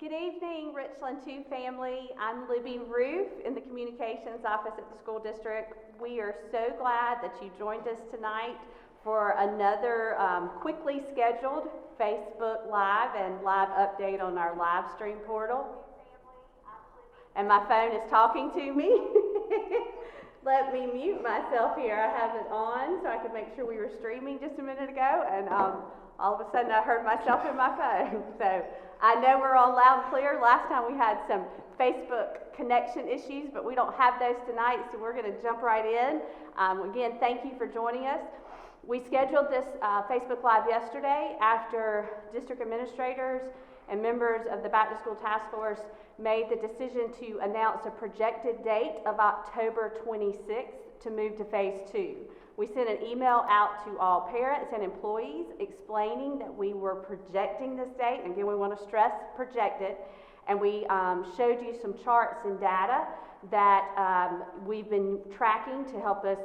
Good evening, Richland 2 family. I'm Libby Roof in the Communications Office at the School District. We are so glad that you joined us tonight for another quickly scheduled Facebook Live and live update on our Livestream portal. And my phone is talking to me. Let me mute myself here. I have it on so I could make sure we were streaming just a minute ago, and all of a sudden I heard myself in my phone. So I know we're all loud and clear. Last time we had some Facebook connection issues, but we don't have those tonight, so we're going to jump right in. Again, thank you for joining us. We scheduled this Facebook Live yesterday after district administrators and members of the Back to School Task Force made the decision to announce a projected date of October 26th to move to Phase 2. We sent an email out to all parents and employees explaining that we were projecting this date. And again, we want to stress projected. And we showed you some charts and data that we've been tracking to help us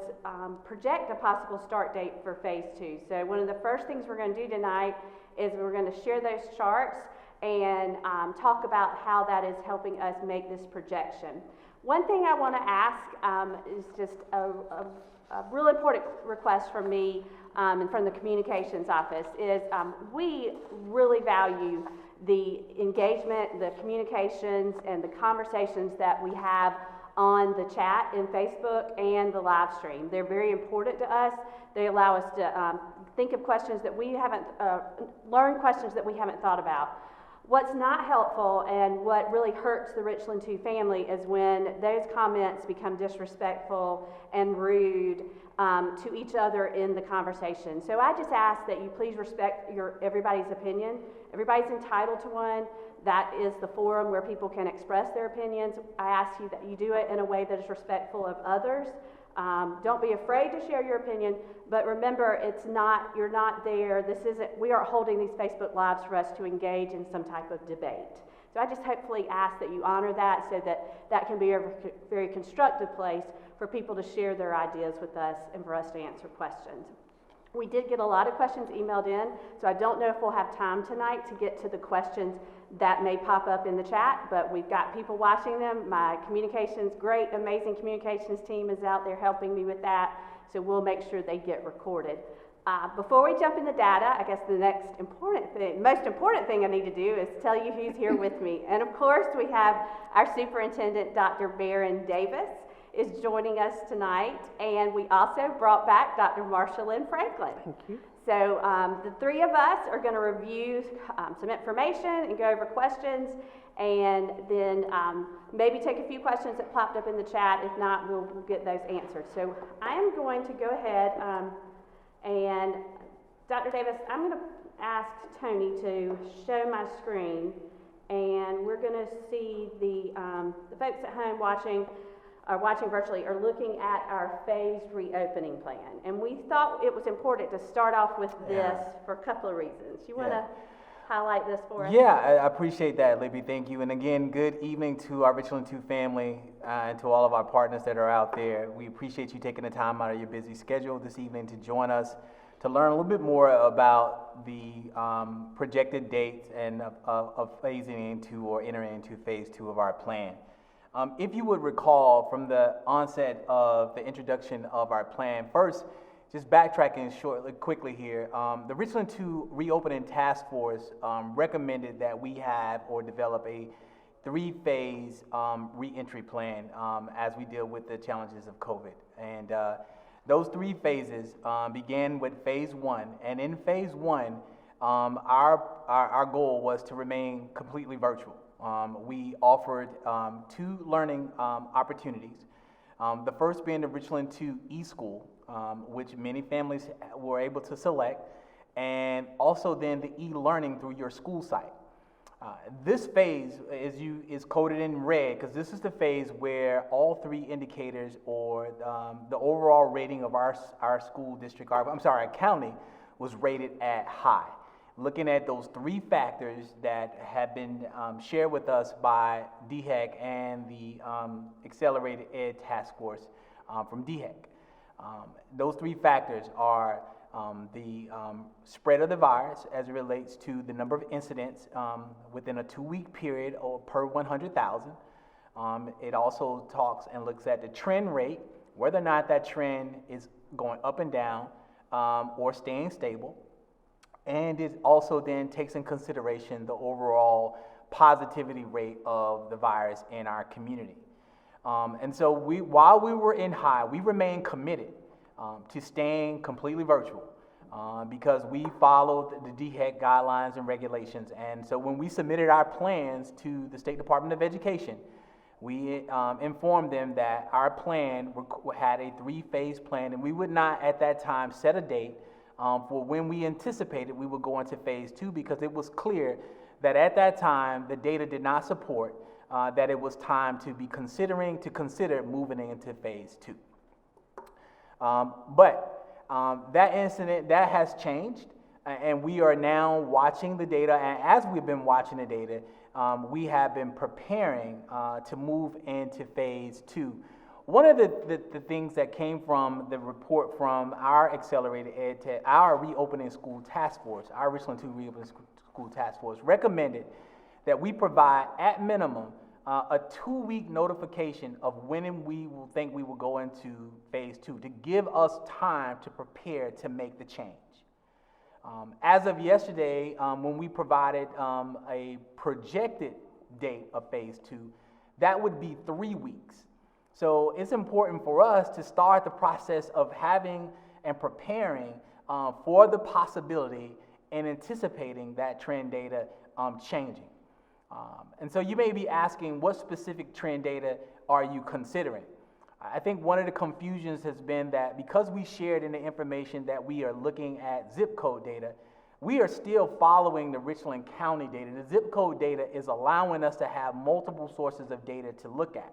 project a possible start date for Phase 2. So one of the first things we're going to do tonight is we're going to share those charts and talk about how that is helping us make this projection. One thing I want to ask is just a real important request from me and from the Communications Office is we really value the engagement, the communications, and the conversations that we have on the chat in Facebook and the live stream. They're very important to us. They allow us to think of questions that we haven't, learn questions that we haven't thought about. What's not helpful and what really hurts the Richland 2 family is when those comments become disrespectful and rude to each other in the conversation. So I just ask that you please respect everybody's opinion. Everybody's entitled to one. That is the forum where people can express their opinions. I ask you that you do it in a way that is respectful of others. Don't be afraid to share your opinion, but remember, you're not there. We aren't holding these Facebook Lives for us to engage in some type of debate. So I just hopefully ask that you honor that so that can be a very constructive place for people to share their ideas with us and for us to answer questions. We did get a lot of questions emailed in, so I don't know if we'll have time tonight to get to the questions that may pop up in the chat, but we've got people watching them. My great, amazing communications team is out there helping me with that, so we'll make sure they get recorded. Before we jump in the data, I guess the most important thing I need to do is tell you who's here with me. And of course, we have our superintendent, Dr. Barron Davis, is joining us tonight, and we also brought back Dr. Marsha Lynn Franklin. Thank you. So the three of us are going to review some information and go over questions, and then maybe take a few questions that popped up in the chat. If not, we'll get those answered. So I am going to go ahead and Dr. Davis, I'm going to ask Tony to show my screen, and we're going to see the folks at home watching virtually are looking at our phased reopening plan. And we thought it was important to start off with this for a couple of reasons. You want to highlight this for us? Yeah, I appreciate that, Libby. Thank you. And again, good evening to our Richland 2 family and to all of our partners that are out there. We appreciate you taking the time out of your busy schedule this evening to join us to learn a little bit more about the projected dates and of phasing into or entering into phase 2 of our plan. If you would recall from the onset of the introduction of our plan, first, just backtracking quickly here, the Richland 2 Reopening Task Force recommended that we have or develop a 3-phase reentry plan as we deal with the challenges of COVID. And those 3 phases began with Phase 1, and in Phase 1, our goal was to remain completely virtual. We offered 2 learning opportunities. The first being the Richland 2 eSchool, which many families were able to select, and also then the e-learning through your school site. This phase is coded in red because this is the phase where all 3 indicators or the overall rating of our school district, our county, was rated at high. Looking at those 3 factors that have been shared with us by DHEC and the Accelerated Ed Task Force from DHEC. Those 3 factors are the spread of the virus as it relates to the number of incidents within a 2-week period or per 100,000. It also talks and looks at the trend rate, whether or not that trend is going up and down or staying stable. And it also then takes in consideration the overall positivity rate of the virus in our community. And so while we were in high, we remained committed to staying completely virtual because we followed the DHEC guidelines and regulations. And so when we submitted our plans to the State Department of Education, we informed them that our plan had a 3-phase plan, and we would not at that time set a date for when we anticipated we would go into phase 2, because it was clear that at that time the data did not support that it was time to be consider moving into phase 2. But that incident, that has changed, and we are now watching the data, and as we've been watching the data, we have been preparing to move into phase 2. One of the things that came from the report from our Accelerated Ed to our Reopening School Task Force, our Richland 2 Reopening School Task Force, recommended that we provide, at minimum, a 2-week notification of when we will think we will go into phase 2 to give us time to prepare to make the change. As of yesterday, when we provided a projected date of phase 2, that would be 3 weeks. So it's important for us to start the process of having and preparing for the possibility and anticipating that trend data changing. And so you may be asking, what specific trend data are you considering? I think one of the confusions has been that because we shared in the information that we are looking at zip code data, we are still following the Richland County data. The zip code data is allowing us to have multiple sources of data to look at.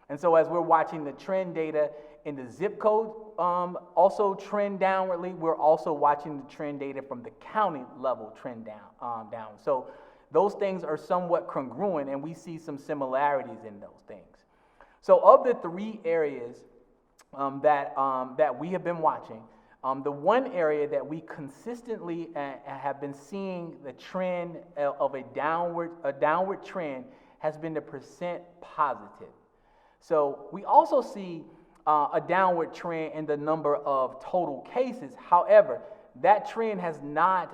And so as we're watching the trend data in the zip code also trend downwardly, we're also watching the trend data from the county level trend down. So those things are somewhat congruent, and we see some similarities in those things. So of the 3 areas that we have been watching, the one area that we consistently have been seeing the trend of a downward trend has been the percent positive. So we also see a downward trend in the number of total cases. However, that trend has not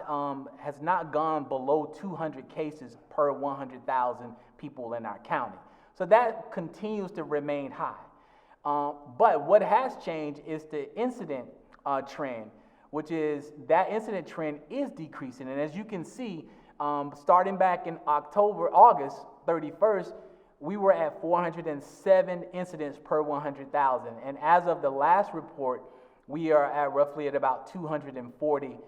gone below 200 cases per 100,000 people in our county. So that continues to remain high. But what has changed is the incident trend, which is that incident trend is decreasing. And as you can see, starting back in August 31st, we were at 407 incidents per 100,000. And as of the last report, we are at roughly at about 250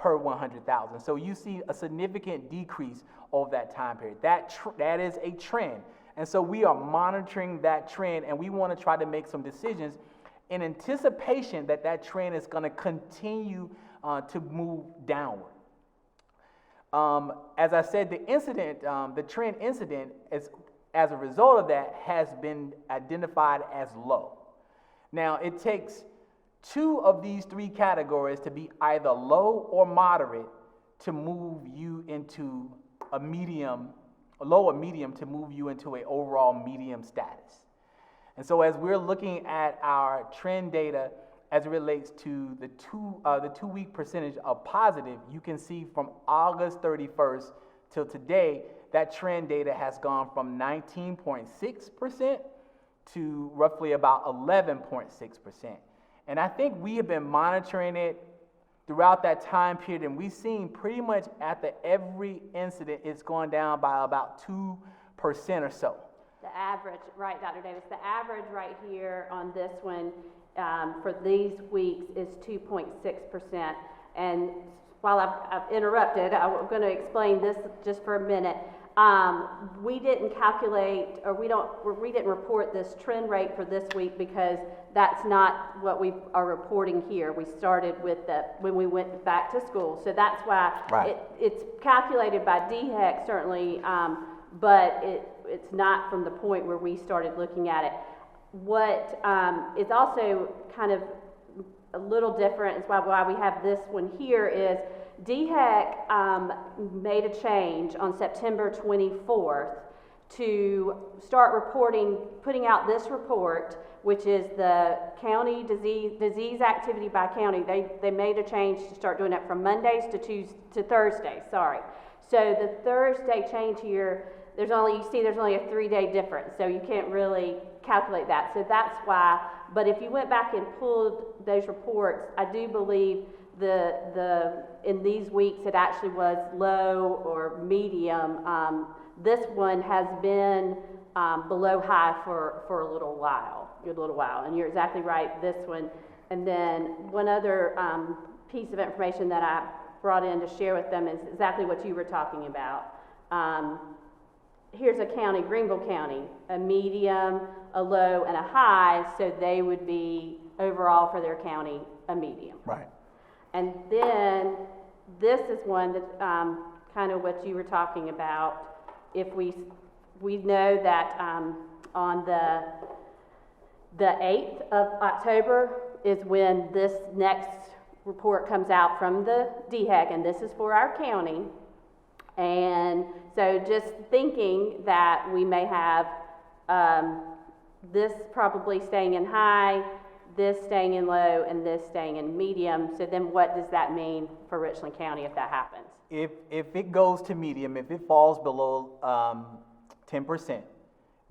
per 100,000. So you see a significant decrease over that time period. That is a trend. And so we are monitoring that trend, and we want to try to make some decisions in anticipation that that trend is going to continue to move downward. As I said, the trend incident, as a result of that, has been identified as low. Now, it takes 2 of these 3 categories to be either low or moderate to move you into a low or medium to move you into an overall medium status. And so as we're looking at our trend data as it relates to the 2-week percentage of positive, you can see from August 31st till today, that trend data has gone from 19.6% to roughly about 11.6%. And I think we have been monitoring it throughout that time period, and we've seen pretty much after every incident, it's gone down by about 2% or so. The average, right, Dr. Davis, the average right here on this one for these weeks is 2.6%. And while I've interrupted, I'm going to explain this just for a minute. We didn't calculate, or we didn't report this trend rate for this week because that's not what we are reporting here. We started with when we went back to school, so that's why it's calculated by DHEC certainly, but it's not from the point where we started looking at it. what is also kind of a little different, is why we have this one here, is DHEC made a change on September 24th to start reporting, putting out this report, which is the county disease activity by county. They made a change to start doing it from Mondays to Thursdays, sorry. So the Thursday change here, there's only a 3-day difference, so you can't really calculate that. So that's why, but if you went back and pulled those reports, I do believe in these weeks it actually was low or medium. This one has been below high for a little while, and you're exactly right, this one. And then one other piece of information that I brought in to share with them is exactly what you were talking about. Here's a county, Greenville County, a medium, a low, and a high, so they would be overall for their county a medium. Right. And then this is one that kind of what you were talking about. If we know that on the 8th of October is when this next report comes out from the DHEC, and this is for our county. And so just thinking that we may have this probably staying in high, this staying in low, and this staying in medium. So then what does that mean for Richland County if that happens? If it goes to medium, if it falls below 10%,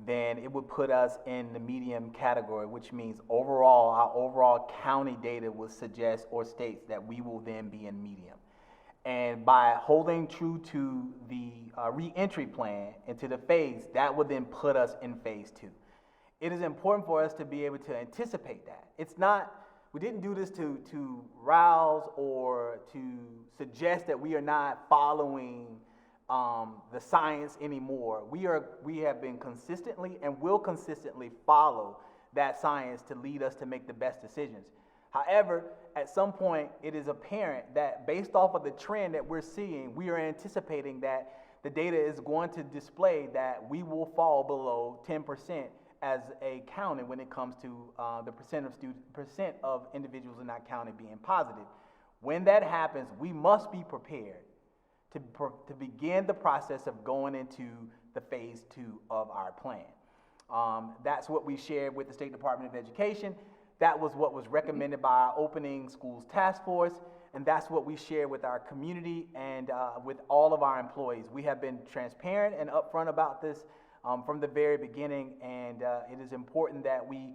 then it would put us in the medium category, which means overall, our overall county data would suggest or states that we will then be in medium. And by holding true to the re-entry plan into the phase, that would then put us in phase 2. It is important for us to be able to anticipate that. It's not, we didn't do this to rouse or to suggest that we are not following the science anymore. We have been consistently and will consistently follow that science to lead us to make the best decisions. However, at some point, it is apparent that based off of the trend that we're seeing, we are anticipating that the data is going to display that we will fall below 10% as a county when it comes to the percent of individuals in that county being positive. When that happens, we must be prepared to begin the process of going into the phase 2 of our plan. That's what we shared with the State Department of Education. That was what was recommended by our Opening Schools Task Force, and that's what we share with our community and with all of our employees. We have been transparent and upfront about this from the very beginning, and it is important that we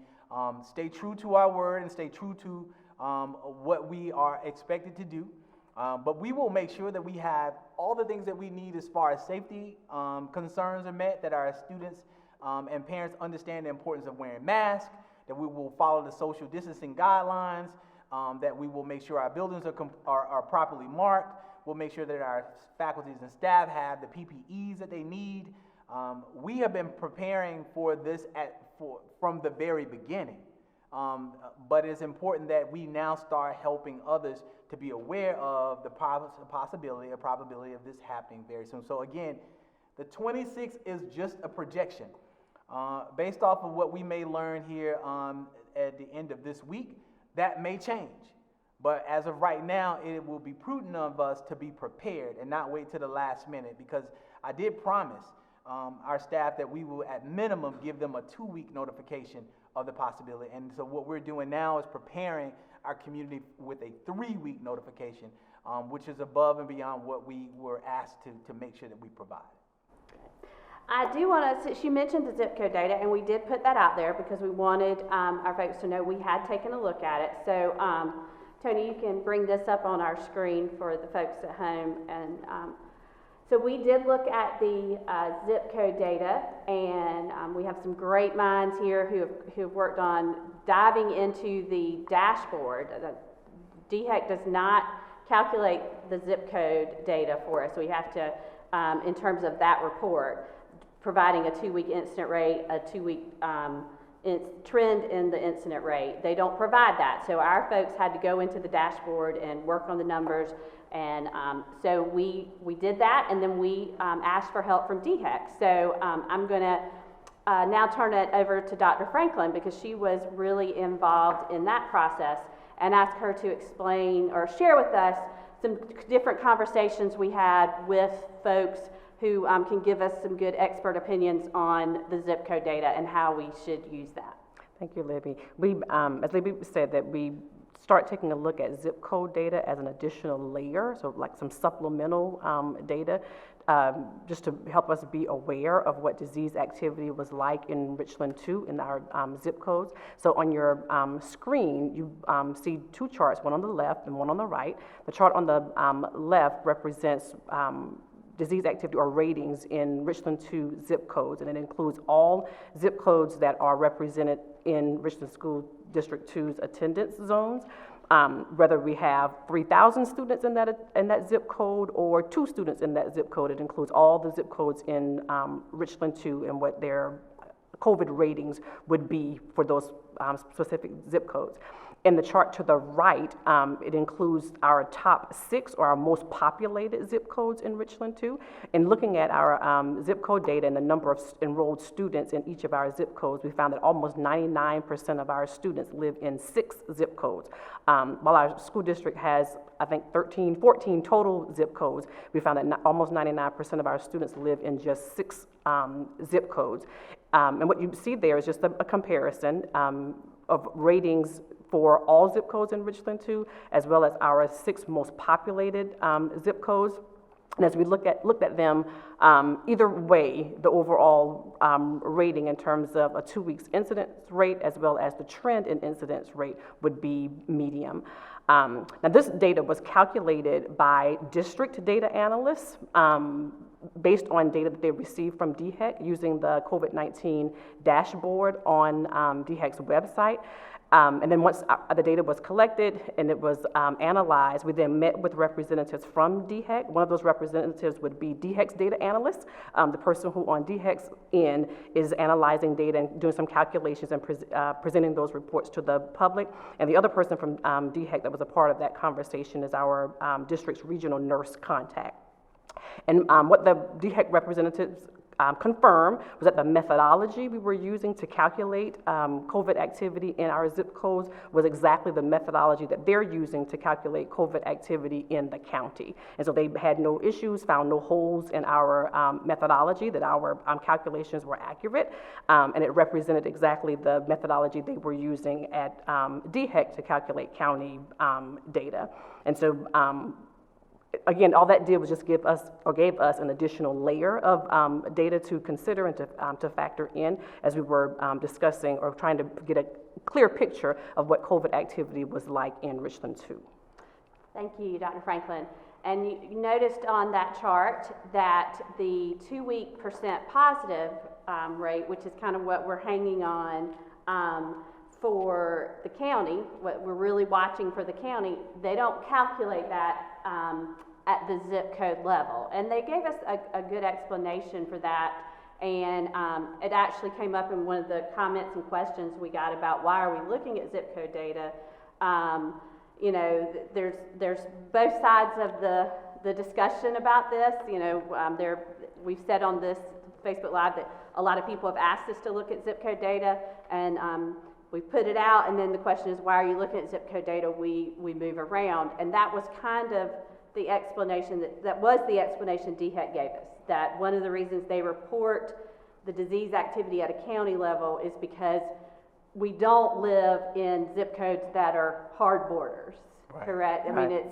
stay true to our word and stay true to what we are expected to do. But we will make sure that we have all the things that we need as far as safety concerns are met, that our students and parents understand the importance of wearing masks, that we will follow the social distancing guidelines, that we will make sure our buildings are properly marked. We'll make sure that our faculties and staff have the PPEs that they need. We have been preparing for this from the very beginning. But it's important that we now start helping others to be aware of the possibility or probability of this happening very soon. So again, the 26th is just a projection. Based off of what we may learn here at the end of this week, that may change. But as of right now, it will be prudent of us to be prepared and not wait to the last minute, because I did promise our staff that we will at minimum give them a 2-week notification of the possibility. And so what we're doing now is preparing our community with a 3-week notification, which is above and beyond what we were asked to make sure that we provide. I do want to, she mentioned the zip code data, and we did put that out there because we wanted our folks to know we had taken a look at it. So, Tony, you can bring this up on our screen for the folks at home. And so we did look at the zip code data, and we have some great minds here who have worked on diving into the dashboard. The DHEC does not calculate the zip code data for us. We have to, in terms of that report, providing a 2-week incident rate, a 2-week trend in the incident rate. They don't provide that. So our folks had to go into the dashboard and work on the numbers. And so we did that, and then we asked for help from DHEC. So I'm going to now turn it over to Dr. Franklin because she was really involved in that process, and ask her to explain or share with us some different conversations we had with folks who can give us some good expert opinions on the zip code data and how we should use that. Thank you, Libby. We, as Libby said, that we start taking a look at zip code data as an additional layer, so like some supplemental data, just to help us be aware of what disease activity was like in Richland 2 in our zip codes. So on your screen, you see two charts, one on the left and one on the right. The chart on the left represents disease activity or ratings in Richland 2 zip codes, and it includes all zip codes that are represented in Richland School District 2's attendance zones, whether we have 3,000 students in that zip code or 2 students in that zip code. It includes all the zip codes in Richland 2 and what their COVID ratings would be for those specific zip codes. In the chart to the right, it includes our top 6 or our most populated zip codes in Richland 2. And looking at our zip code data and the number of enrolled students in each of our zip codes, we found that almost 99% of our students live in 6 zip codes. While our school district has, I think, 14 total zip codes, we found that almost 99% of our students live in just 6 zip codes. And what you see there is just a comparison of ratings for all zip codes in Richland 2, as well as our 6 most populated zip codes. And as we looked at them, either way, the overall rating in terms of a 2 weeks incidence rate, as well as the trend in incidence rate, would be medium. Now, this data was calculated by district data analysts based on data that they received from DHEC using the COVID-19 dashboard on DHEC's website. And then once the data was collected and it was analyzed, we then met with representatives from DHEC. One of those representatives would be DHEC's data analyst, the person who on DHEC's end is analyzing data and doing some calculations and presenting those reports to the public. And the other person from DHEC that was a part of that conversation is our district's regional nurse contact. And what the DHEC representatives confirmed was that the methodology we were using to calculate COVID activity in our zip codes was exactly the methodology that they're using to calculate COVID activity in the county. And so they had no issues, found no holes in our methodology, that our calculations were accurate, and it represented exactly the methodology they were using at DHEC to calculate county data. And so again, all that did was just gave us an additional layer of data to consider and to factor in as we were discussing or trying to get a clear picture of what COVID activity was like in Richland 2. Thank you, Dr. Franklin. And you noticed on that chart that the 2-week % positive rate, which is kind of what we're hanging on for the county, what we're really watching for the county, they don't calculate that at the zip code level. And they gave us a good explanation for that, and it actually came up in one of the comments and questions we got about why are we looking at zip code data. You know, there's both sides of the discussion about this. You know, we've said on this Facebook Live that a lot of people have asked us to look at zip code data, and we put it out, and then the question is, why are you looking at zip code data? We move around, and that was kind of the explanation that was the explanation DHEC gave us, that one of the reasons they report the disease activity at a county level is because we don't live in zip codes that are hard borders, right. Correct? I mean,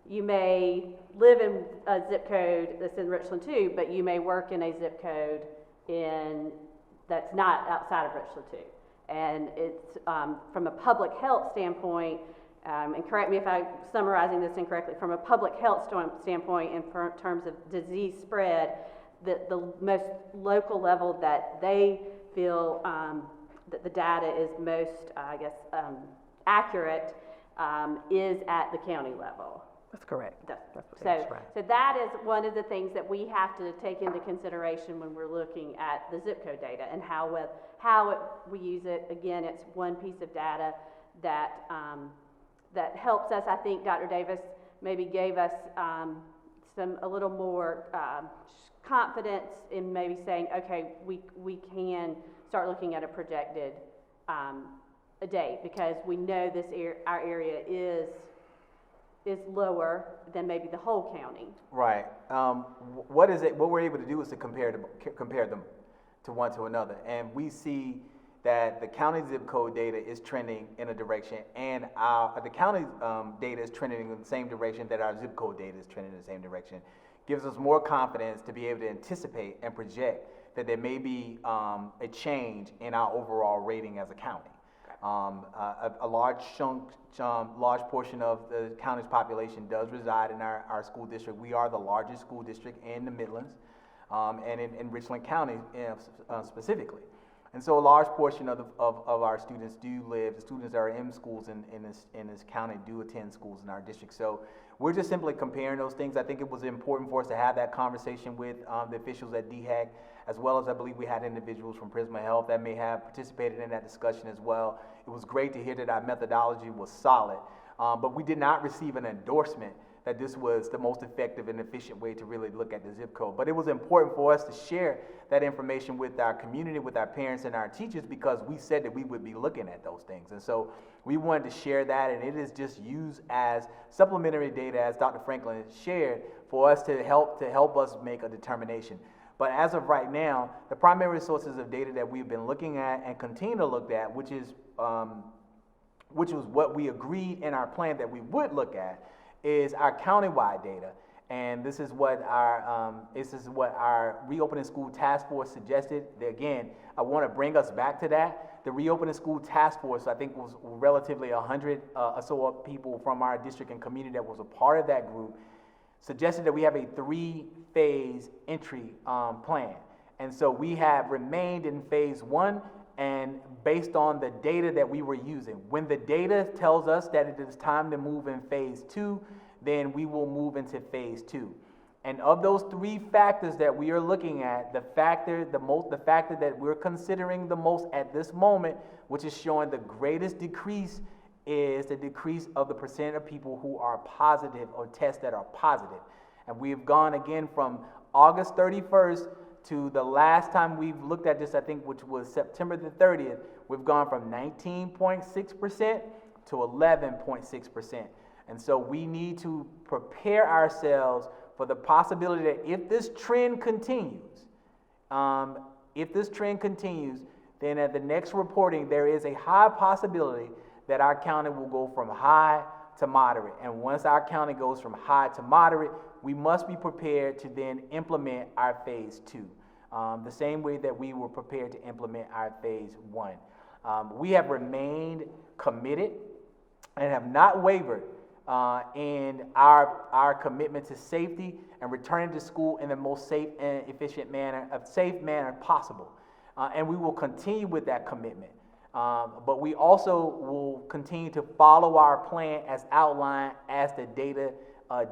you may live in a zip code that's in Richland 2, but you may work in a zip code that's not outside of Richland 2. And it's from a public health standpoint, and correct me if I'm summarizing this incorrectly, from a public health standpoint in terms of disease spread, the most local level that they feel that the data is most, accurate is at the county level. That's correct. So that is one of the things that we have to take into consideration when we're looking at the zip code data and how we use it. Again, it's one piece of data that helps us. I think Dr. Davis maybe gave us a little more confidence in maybe saying, okay, we can start looking at a projected a date, because we know our area is lower than maybe the whole county. Right. What we're able to do is to compare them to one to another, and we see that the county zip code data is trending in a direction, and the county data is trending in the same direction that our zip code data is trending in the same direction. Gives us more confidence to be able to anticipate and project that there may be a change in our overall rating as a county. A large portion of the county's population does reside in our school district. We are the largest school district in the Midlands, and in Richland County specifically. And so a large portion of our students the students that are in schools in this county do attend schools in our district. So we're just simply comparing those things. I think it was important for us to have that conversation with the officials at DHEC, as well as I believe we had individuals from Prisma Health that may have participated in that discussion as well. It was great to hear that our methodology was solid, but we did not receive an endorsement that this was the most effective and efficient way to really look at the zip code. But it was important for us to share that information with our community, with our parents and our teachers, because we said that we would be looking at those things. And so we wanted to share that, and it is just used as supplementary data, as Dr. Franklin shared, for us to help us make a determination. But as of right now, the primary sources of data that we've been looking at and continue to look at, which was what we agreed in our plan that we would look at, is our countywide data. And this is what our Reopening School Task Force suggested. Again, I want to bring us back to that. The Reopening School Task Force, I think, was relatively 100 or so people from our district and community that was a part of that group, suggested that we have a 3-phase entry plan. And so we have remained in phase 1, and based on the data that we were using. When the data tells us that it is time to move in phase 2, then we will move into phase 2. And of those 3 factors that we are looking at, the factor that we're considering the most at this moment, which is showing the greatest decrease, is the decrease of the percent of people who are positive or test that are positive. And we've gone again from August 31st to the last time we've looked at this, I think, which was September the 30th, we've gone from 19.6% to 11.6%. And so we need to prepare ourselves for the possibility that if this trend continues, then at the next reporting, there is a high possibility that our county will go from high to moderate. And once our county goes from high to moderate, we must be prepared to then implement our phase 2, the same way that we were prepared to implement our phase 1. We have remained committed and have not wavered in our commitment to safety and returning to school in the most safe and efficient manner, possible. And we will continue with that commitment. But we also will continue to follow our plan as outlined as the data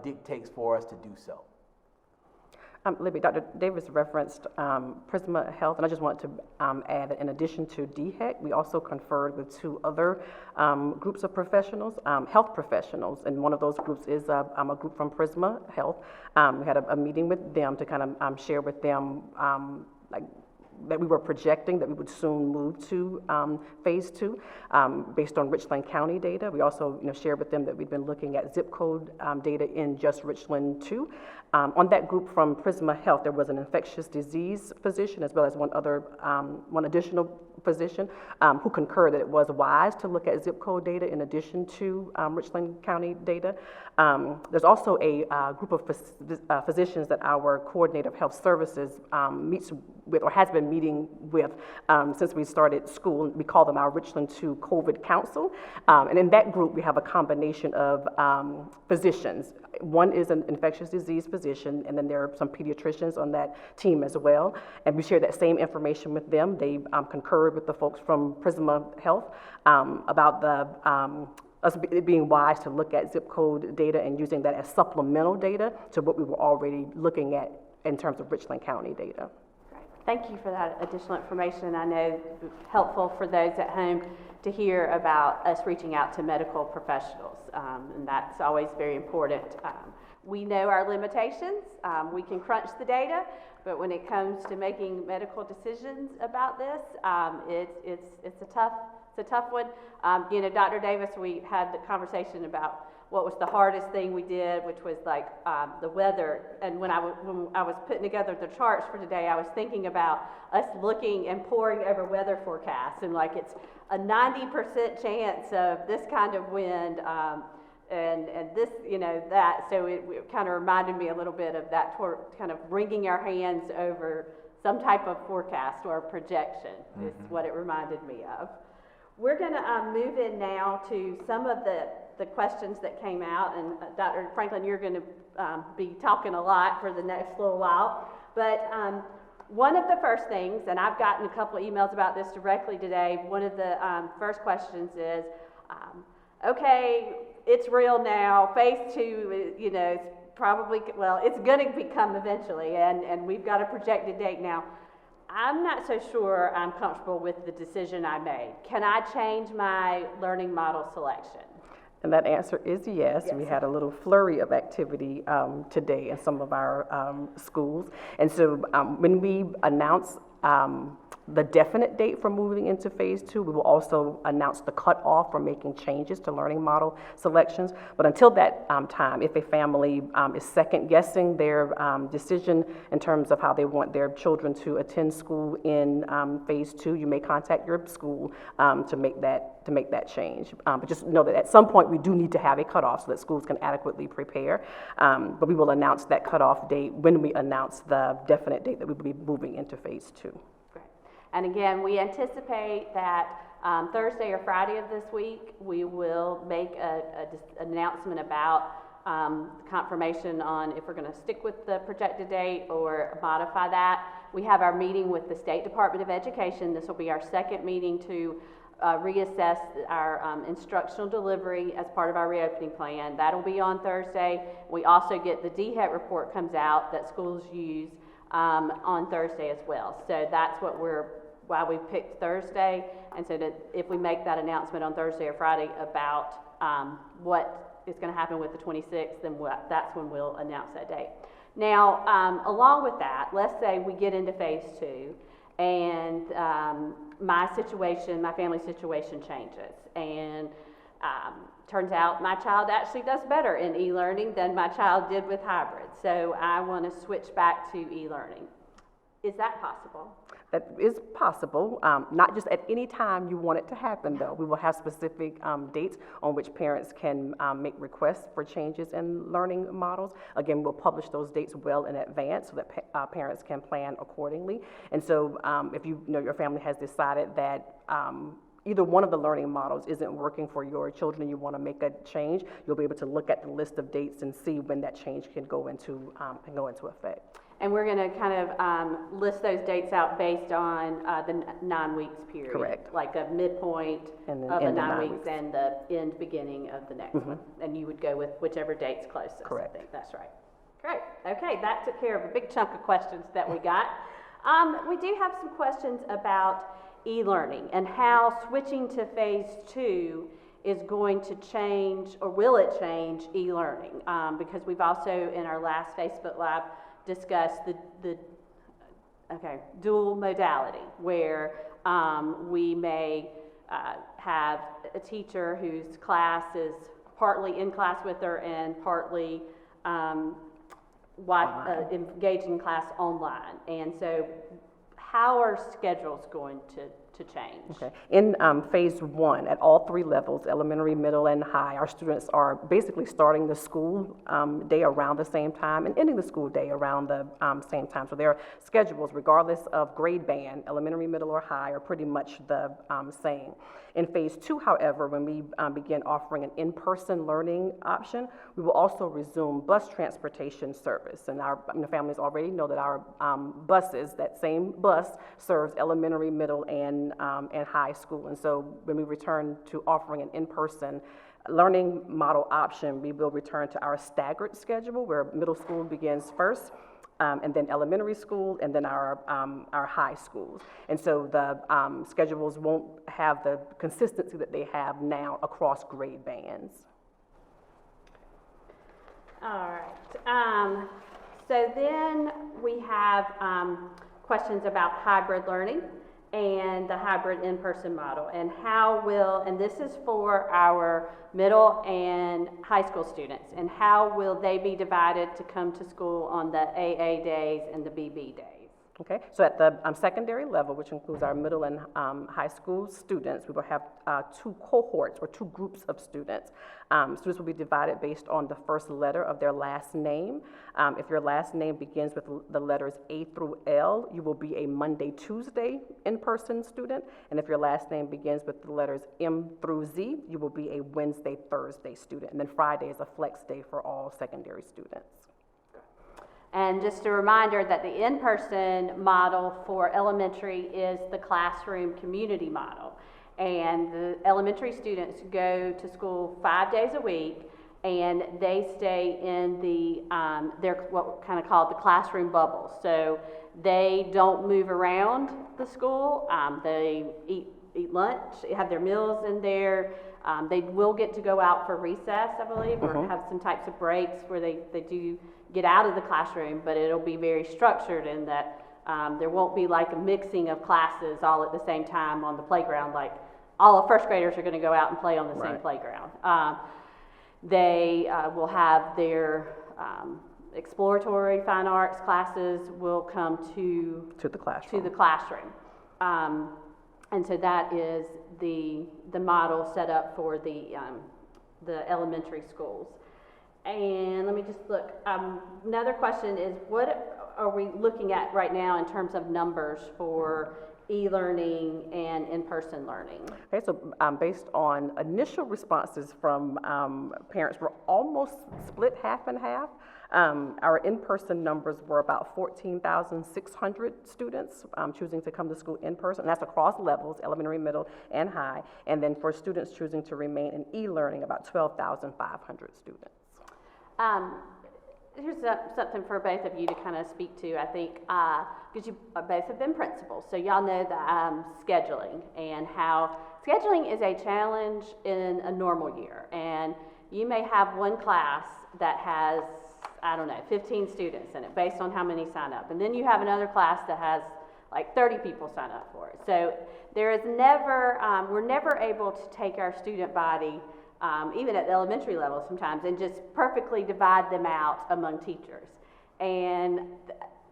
dictates for us to do so. Libby, Dr. Davis referenced Prisma Health, and I just want to add that in addition to DHEC, we also conferred with 2 other groups of professionals, health professionals, and one of those groups is a group from Prisma Health. We had a meeting with them to kind of share with them that we were projecting that we would soon move to phase 2 based on Richland County data. We also shared with them that we'd been looking at zip code data in just Richland 2. On that group from Prisma Health, there was an infectious disease physician as well as one additional physician who concurred that it was wise to look at zip code data in addition to Richland County data. There's also a group of physicians that our coordinator of health services meets with or has been meeting with since we started school. We call them our Richland 2 COVID Council. And in that group, we have a combination of physicians. One is an infectious disease physician, and then there are some pediatricians on that team as well. And we share that same information with them. They concurred with the folks from Prisma Health about us being wise to look at zip code data and using that as supplemental data to what we were already looking at in terms of Richland County data. Thank you for that additional information. I know it's helpful for those at home to hear about us reaching out to medical professionals, and that's always very important We know our limitations. We can crunch the data, but when it comes to making medical decisions about this, it's a tough one. You know, Dr. Davis, we had the conversation about what was the hardest thing we did, which was like the weather. And when I was putting together the charts for today, I was thinking about us looking and poring over weather forecasts, and like it's a 90% chance of this kind of wind, and this, you know, that. So it kind of reminded me a little bit of that, kind of wringing our hands over some type of forecast or projection is what it reminded me of. We're going to move in now to some of the questions that came out, and Dr. Franklin, you're going to be talking a lot for the next little while. But one of the first things, and I've gotten a couple of emails about this directly today, one of the first questions is, okay, it's real now, phase 2, you know, it's probably, well, it's going to become eventually, and we've got a projected date now. I'm not so sure I'm comfortable with the decision I made. Can I change my learning model selection? And that answer is yes. We had a little flurry of activity today in some of our schools. And so when we announce the definite date for moving into phase 2, we will also announce the cutoff for making changes to learning model selections. But until that time, if a family is second guessing their decision in terms of how they want their children to attend school in phase 2, you may contact your school to make that change. But just know that at some point we do need to have a cutoff so that schools can adequately prepare. But we will announce that cutoff date when we announce the definite date that we will be moving into phase 2. Great. And again, we anticipate that Thursday or Friday of this week, we will make an announcement about confirmation on if we're going to stick with the projected date or modify that. We have our meeting with the State Department of Education. This will be our second meeting to reassess our instructional delivery as part of our reopening plan. That'll be on Thursday. We also get the DHET report comes out that schools use on Thursday as well. So that's why we picked Thursday, and so that if we make that announcement on Thursday or Friday about what is going to happen with the 26th, then that's when we'll announce that date. Now, along with that, let's say we get into phase 2, and my family situation changes, and turns out my child actually does better in e-learning than my child did with hybrid. So I want to switch back to e-learning. Is that possible? That is possible, not just at any time you want it to happen, though. We will have specific dates on which parents can make requests for changes in learning models. Again, we'll publish those dates well in advance so that parents can plan accordingly. And so if your family has decided that either one of the learning models isn't working for your children and you want to make a change, you'll be able to look at the list of dates and see when that change can go into effect. And we're going to kind of list those dates out based on the 9 weeks period. Correct. Like a midpoint of the 9 weeks and the end beginning of the next one. And you would go with whichever date's closest. Correct. I think that's right. Great. Okay, that took care of a big chunk of questions that we got. We do have some questions about e-learning and how switching to phase 2 is going to change, or will it change e-learning? Because we've also, in our last Facebook Live, discussed the dual modality, where we may have a teacher whose class is partly in class with her and partly engaging class online. And so how are schedules going to change? Okay. In phase 1, at all 3 levels, elementary, middle, and high, our students are basically starting the school day around the same time and ending the school day around the same time. So their schedules, regardless of grade band, elementary, middle, or high, are pretty much the same. In phase 2, however, when we begin offering an in-person learning option, we will also resume bus transportation service. And our families already know that our buses, that same bus, serves elementary, middle, and high school. And so when we return to offering an in-person learning model option, we will return to our staggered schedule, where middle school begins first, and then elementary school, and then our high schools. And so the schedules won't have the consistency that they have now across grade bands. All right. So then we have questions about hybrid learning and the hybrid in-person model, and how will, and this is for our middle and high school students, and how will they be divided to come to school on the AA days and the BB days? Okay, so at the secondary level, which includes our middle and high school students, we will have two cohorts or two groups of students. Students will be divided based on the first letter of their last name. If your last name begins with the letters A through L, you will be a Monday, Tuesday in-person student. And if your last name begins with the letters M through Z, you will be a Wednesday, Thursday student. And then Friday is a flex day for all secondary students. And just a reminder that the in-person model for elementary is the classroom community model. And the elementary students go to school 5 days a week, and they stay in the, they're what kind of called the classroom bubble. So they don't move around the school. They eat lunch, have their meals in there. They will get to go out for recess, I believe, or have some types of breaks where they do get out of the classroom, but it'll be very structured in that there won't be like a mixing of classes all at the same time on the playground, like all of first graders are going to go out and play on the same playground. They will have their exploratory fine arts classes will come to the classroom. And so that is the model set up for the elementary schools. And let me just look. Another question is, what are we looking at right now in terms of numbers for e-learning and in-person learning? Okay, so based on initial responses from parents, we're almost split half and half. Our in-person numbers were about 14,600 students choosing to come to school in person. And that's across levels, elementary, middle, and high. And then for students choosing to remain in e-learning, about 12,500 students. Here's something for both of you to kind of speak to, I think, because you both have been principals, so y'all know the scheduling and how scheduling is a challenge in a normal year. And you may have one class that has, I don't know, 15 students in it based on how many sign up. And then you have another class that has like 30 people sign up for it. So there is never, we're never able to take our student body even at the elementary level sometimes, and just perfectly divide them out among teachers. And,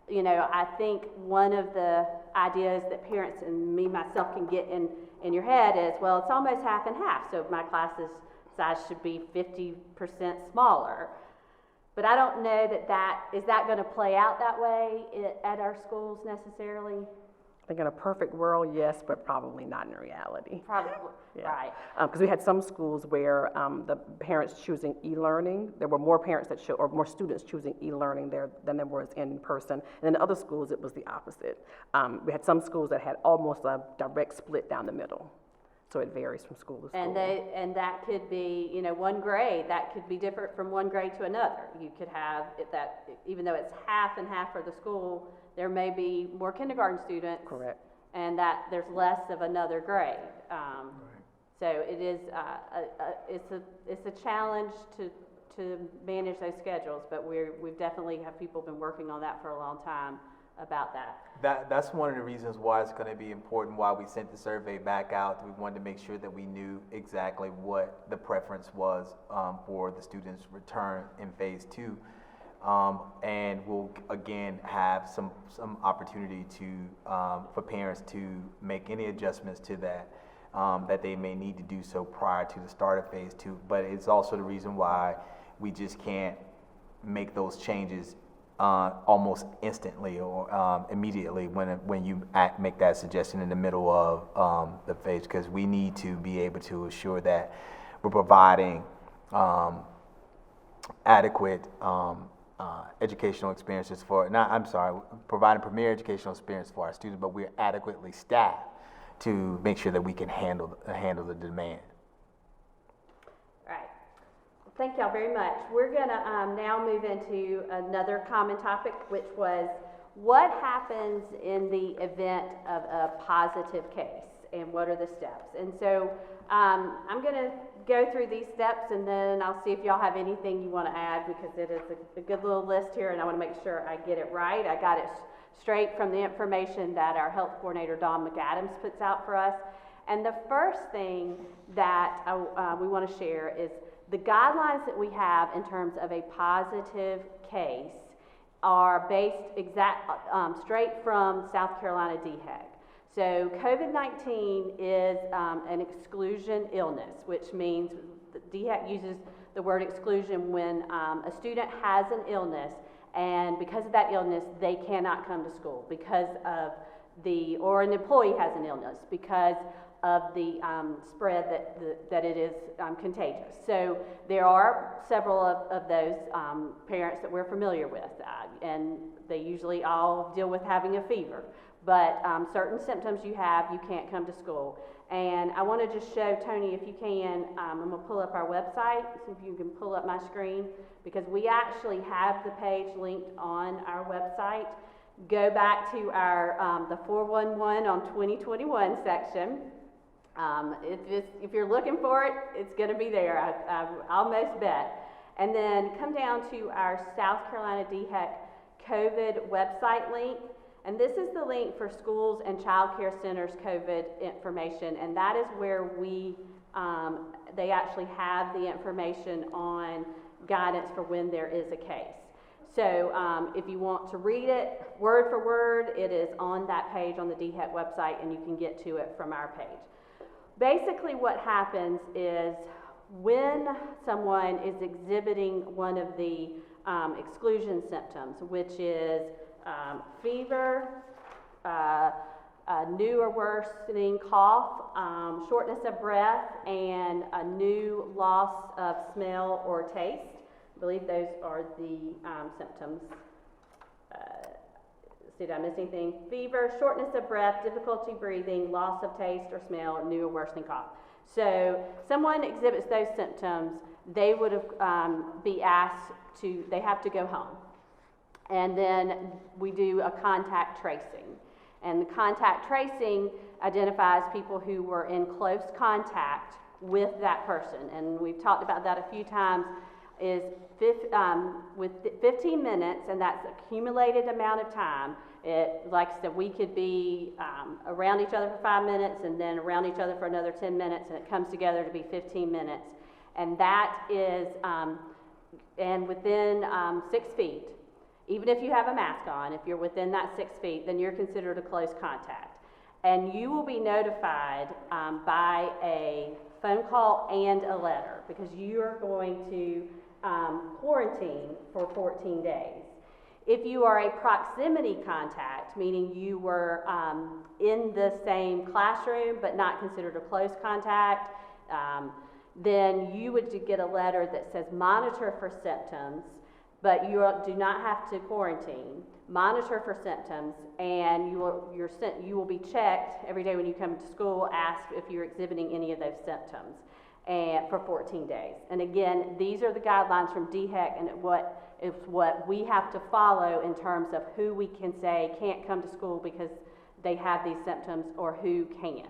you know, I think one of the ideas that parents and me myself can get in your head is, well, it's almost half and half, so my class's size should be 50% smaller. But I don't know is that going to play out that way at our schools necessarily? I think in a perfect world, yes, but probably not in reality. Probably, Yeah. right. Because we had some schools where the parents choosing e-learning, there were more parents that or more students choosing e-learning there than there was in person. And in other schools, it was the opposite. We had some schools that had almost a direct split down the middle. So it varies from school to school. And that could be, you know, one grade, that could be different from one grade to another. You could have that, even though it's half and half for the school, there may be more kindergarten students. Correct. And that there's less of another grade. So it is, it's a challenge to manage those schedules, but we've definitely have people been working on that for a long time about that. That's one of the reasons why it's going to be important, why we sent the survey back out. We wanted to make sure that we knew exactly what the preference was for the students' return in phase 2. And we'll again have some opportunity for parents to make any adjustments to that that they may need to do so prior to the start of phase 2. But it's also the reason why we just can't make those changes almost instantly or immediately when you make that suggestion in the middle of the phase, because we need to be able to assure that we're providing adequate educational experiences providing premier educational experience for our students, but we're adequately staffed to make sure that we can handle the demand. All right. Thank y'all very much. We're gonna now move into another common topic, which was what happens in the event of a positive case and what are the steps. And so I'm gonna go through these steps, and then I'll see if y'all have anything you want to add, because it is a good little list here, and I want to make sure I get it right. I got it straight from the information that our health coordinator, Dawn McAdams, puts out for us. And the first thing that we want to share is the guidelines that we have in terms of a positive case are based straight from South Carolina DHEC. So COVID-19 is an exclusion illness, which means the DHEC uses the word exclusion when a student has an illness, and because of that illness, they cannot come to school because of or an employee has an illness because of the spread that it is contagious. So there are several of those parents that we're familiar with, and they usually all deal with having a fever. But certain symptoms you can't come to school. And I want to just show, Tony, if you can, I'm going to pull up our website, see if you can pull up my screen, because we actually have the page linked on our website. Go back to our the 411 on 2021 section. If you're looking for it, it's going to be there, I almost bet. And then come down to our South Carolina DHEC COVID website link. And this is the link for schools and child care centers COVID information, and that is where they actually have the information on guidance for when there is a case. So if you want to read it word for word, it is on that page on the DHEC website, and you can get to it from our page. Basically what happens is when someone is exhibiting one of the exclusion symptoms, which is fever, a new or worsening cough, shortness of breath, and a new loss of smell or taste. I believe those are the symptoms. Did I miss anything? Fever, shortness of breath, difficulty breathing, loss of taste or smell, new or worsening cough. So someone exhibits those symptoms, they would be asked they have to go home. And then we do a contact tracing. And the contact tracing identifies people who were in close contact with that person. And we've talked about that a few times, is with 15 minutes, and that's accumulated amount of time. Like I said, we could be around each other for 5 minutes and then around each other for another 10 minutes, and it comes together to be 15 minutes. And that is, and within 6 feet. Even if you have a mask on, if you're within that 6 feet, then you're considered a close contact. And you will be notified by a phone call and a letter, because you are going to quarantine for 14 days. If you are a proximity contact, meaning you were in the same classroom but not considered a close contact, then you would get a letter that says monitor for symptoms, but you do not have to quarantine. Monitor for symptoms, and you will be checked every day when you come to school, asked if you're exhibiting any of those symptoms, and for 14 days. And again, these are the guidelines from DHEC, and what we have to follow in terms of who we can say can't come to school because they have these symptoms, or who can.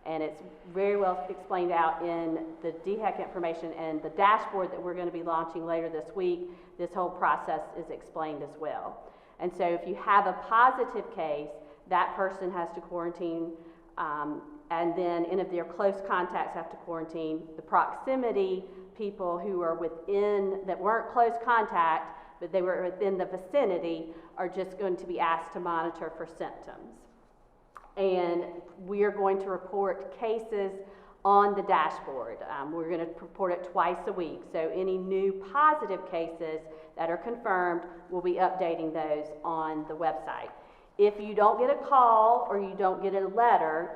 And it's very well explained out in the DHEC information, and the dashboard that we're going to be launching later this week. This whole process is explained as well. And so if you have a positive case, that person has to quarantine, and then any of their close contacts have to quarantine. The proximity people who are that weren't close contact, but they were within the vicinity, are just going to be asked to monitor for symptoms. And we are going to report cases on the dashboard. We're going to report it twice a week. So any new positive cases that are confirmed, we'll be updating those on the website. If you don't get a call or you don't get a letter,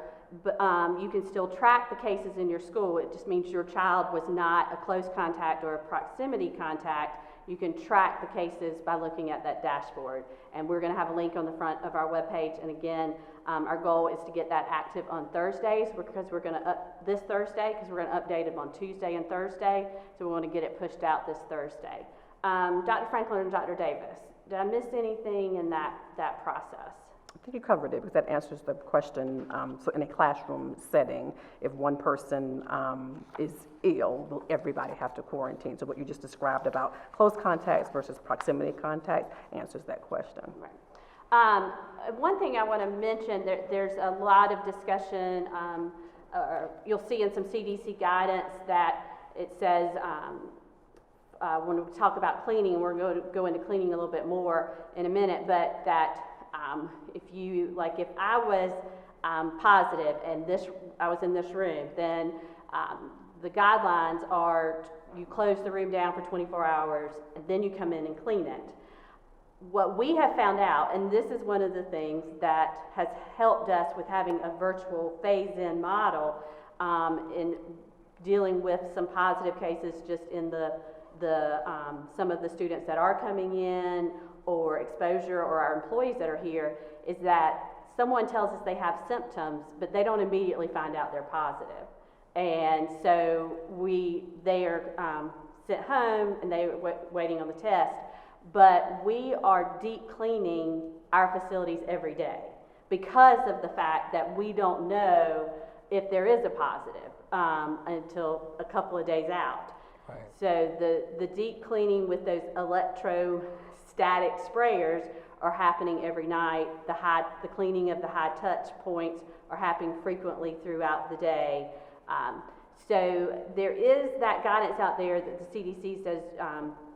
you can still track the cases in your school. It just means your child was not a close contact or a proximity contact. You can track the cases by looking at that dashboard. And we're going to have a link on the front of our webpage. And again, our goal is to get that active on Thursdays, because we're going to this Thursday, because we're going to update them on Tuesday and Thursday. So we want to get it pushed out this Thursday. Dr. Franklin and Dr. Davis, did I miss anything in that process? think you covered it because that answers the question. So in a classroom setting, if one person is ill, will everybody have to quarantine? So what you just described about close contacts versus proximity contact answers that question. Right. One thing I want to mention, there's a lot of discussion, you'll see in some CDC guidance that it says, when we talk about cleaning, we're going to go into cleaning a little bit more in a minute, but that if I was positive and I was in this room, then the guidelines are you close the room down for 24 hours and then you come in and clean it. What we have found out, and this is one of the things that has helped us with having a virtual phase-in model in dealing with some positive cases just in some of the students that are coming in or exposure or our employees that are here, is that someone tells us they have symptoms, but they don't immediately find out they're positive. And so they are sent home and they're waiting on the test. But we are deep cleaning our facilities every day because of the fact that we don't know if there is a positive until a couple of days out. Right. So the deep cleaning with those electrostatic sprayers are happening every night. The cleaning of the high touch points are happening frequently throughout the day. So there is that guidance out there that the CDC says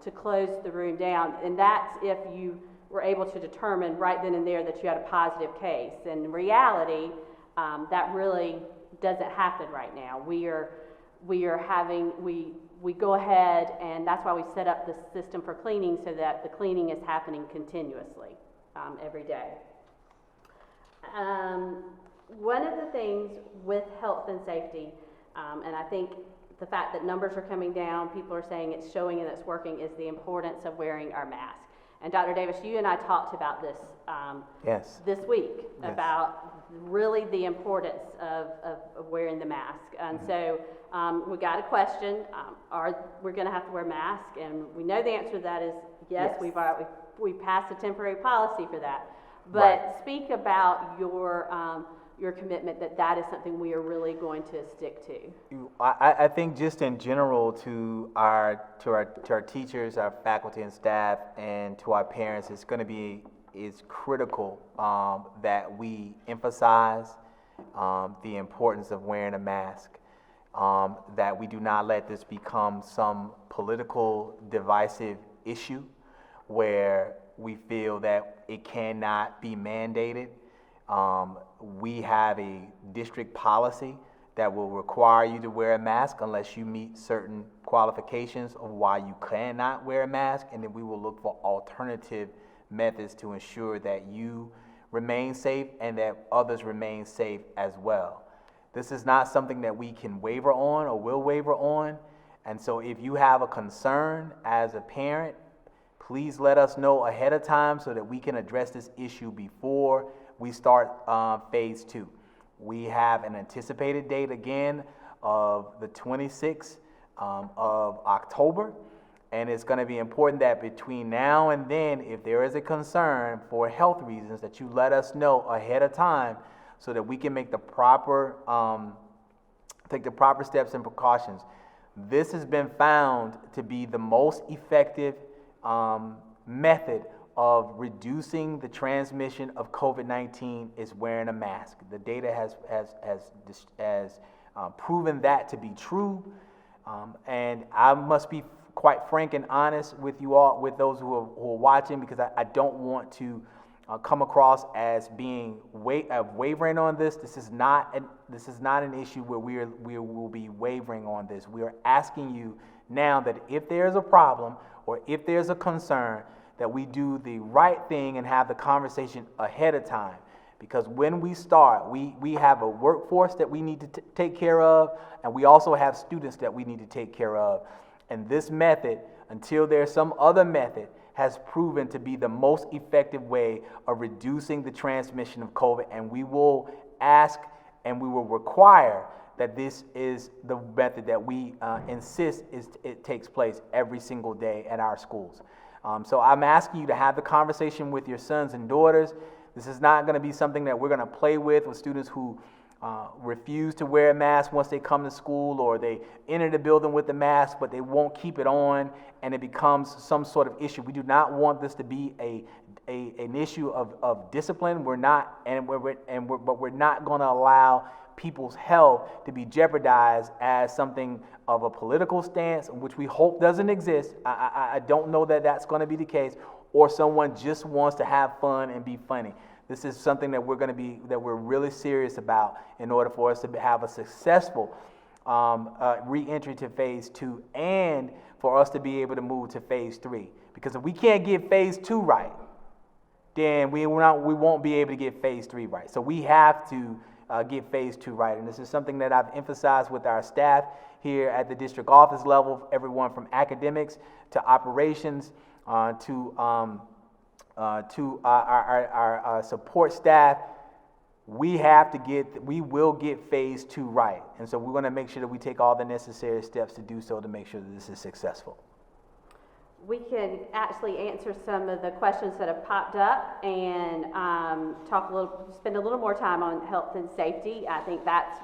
to close the room down, and that's if you were able to determine right then and there that you had a positive case. And in reality, that really doesn't happen right now. We go ahead, and that's why we set up the system for cleaning so that the cleaning is happening continuously every day. One of the things with health and safety, and I think the fact that numbers are coming down, people are saying it's showing and it's working, is the importance of wearing our mask. And Dr. Davis, you and I talked about this this week, about really the importance of wearing the mask. And so we got a question, we're going to have to wear masks? And we know the answer to that is yes. We passed a temporary policy for that. But speak about your commitment that is something we are really going to stick to. I think just in general to our teachers, our faculty and staff, and to our parents, it's critical that we emphasize the importance of wearing a mask, that we do not let this become some political divisive issue where we feel that it cannot be mandated. We have a district policy that will require you to wear a mask unless you meet certain qualifications of why you cannot wear a mask, and then we will look for alternative methods to ensure that you remain safe and that others remain safe as well. This is not something that we can waver on or will waver on, and so if you have a concern as a parent, please let us know ahead of time so that we can address this issue before we start phase 2. We have an anticipated date again of the 26th of October, and it's going to be important that between now and then, if there is a concern for health reasons, that you let us know ahead of time so that we can make the proper, take the proper steps and precautions. This has been found to be the most effective method of reducing the transmission of COVID-19 is wearing a mask. The data has proven that to be true, and I must be quite frank and honest with you all, with those who are watching, because I don't want to come across as being wavering on this. This is not an issue where we will be wavering on this. We are asking you now that if there's a problem or if there's a concern, that we do the right thing and have the conversation ahead of time. Because when we start, we have a workforce that we need to take care of, and we also have students that we need to take care of. And this method, until there's some other method, has proven to be the most effective way of reducing the transmission of COVID. And we will ask and we will require that this is the method that we insist it takes place every single day at our schools. So I'm asking you to have the conversation with your sons and daughters, This is not going to be something that we're going to play with students who refuse to wear a mask once they come to school, or they enter the building with the mask, but they won't keep it on, and it becomes some sort of issue. We do not want this to be an issue of discipline. We're not, but we're not going to allow people's health to be jeopardized as something of a political stance, which we hope doesn't exist. I don't know that that's going to be the case, or someone just wants to have fun and be funny. This is something that we're really serious about in order for us to have a successful re-entry to phase 2, and for us to be able to move to phase 3. Because if we can't get phase 2 right, then we won't be able to get phase 3 right. So we have to get phase 2 right. And this is something that I've emphasized with our staff here at the district office level, everyone from academics to operations to our support staff. We will get phase 2 right. And so we're going to make sure that we take all the necessary steps to do so, to make sure that this is successful. We can actually answer some of the questions that have popped up and spend a little more time on health and safety. I think that's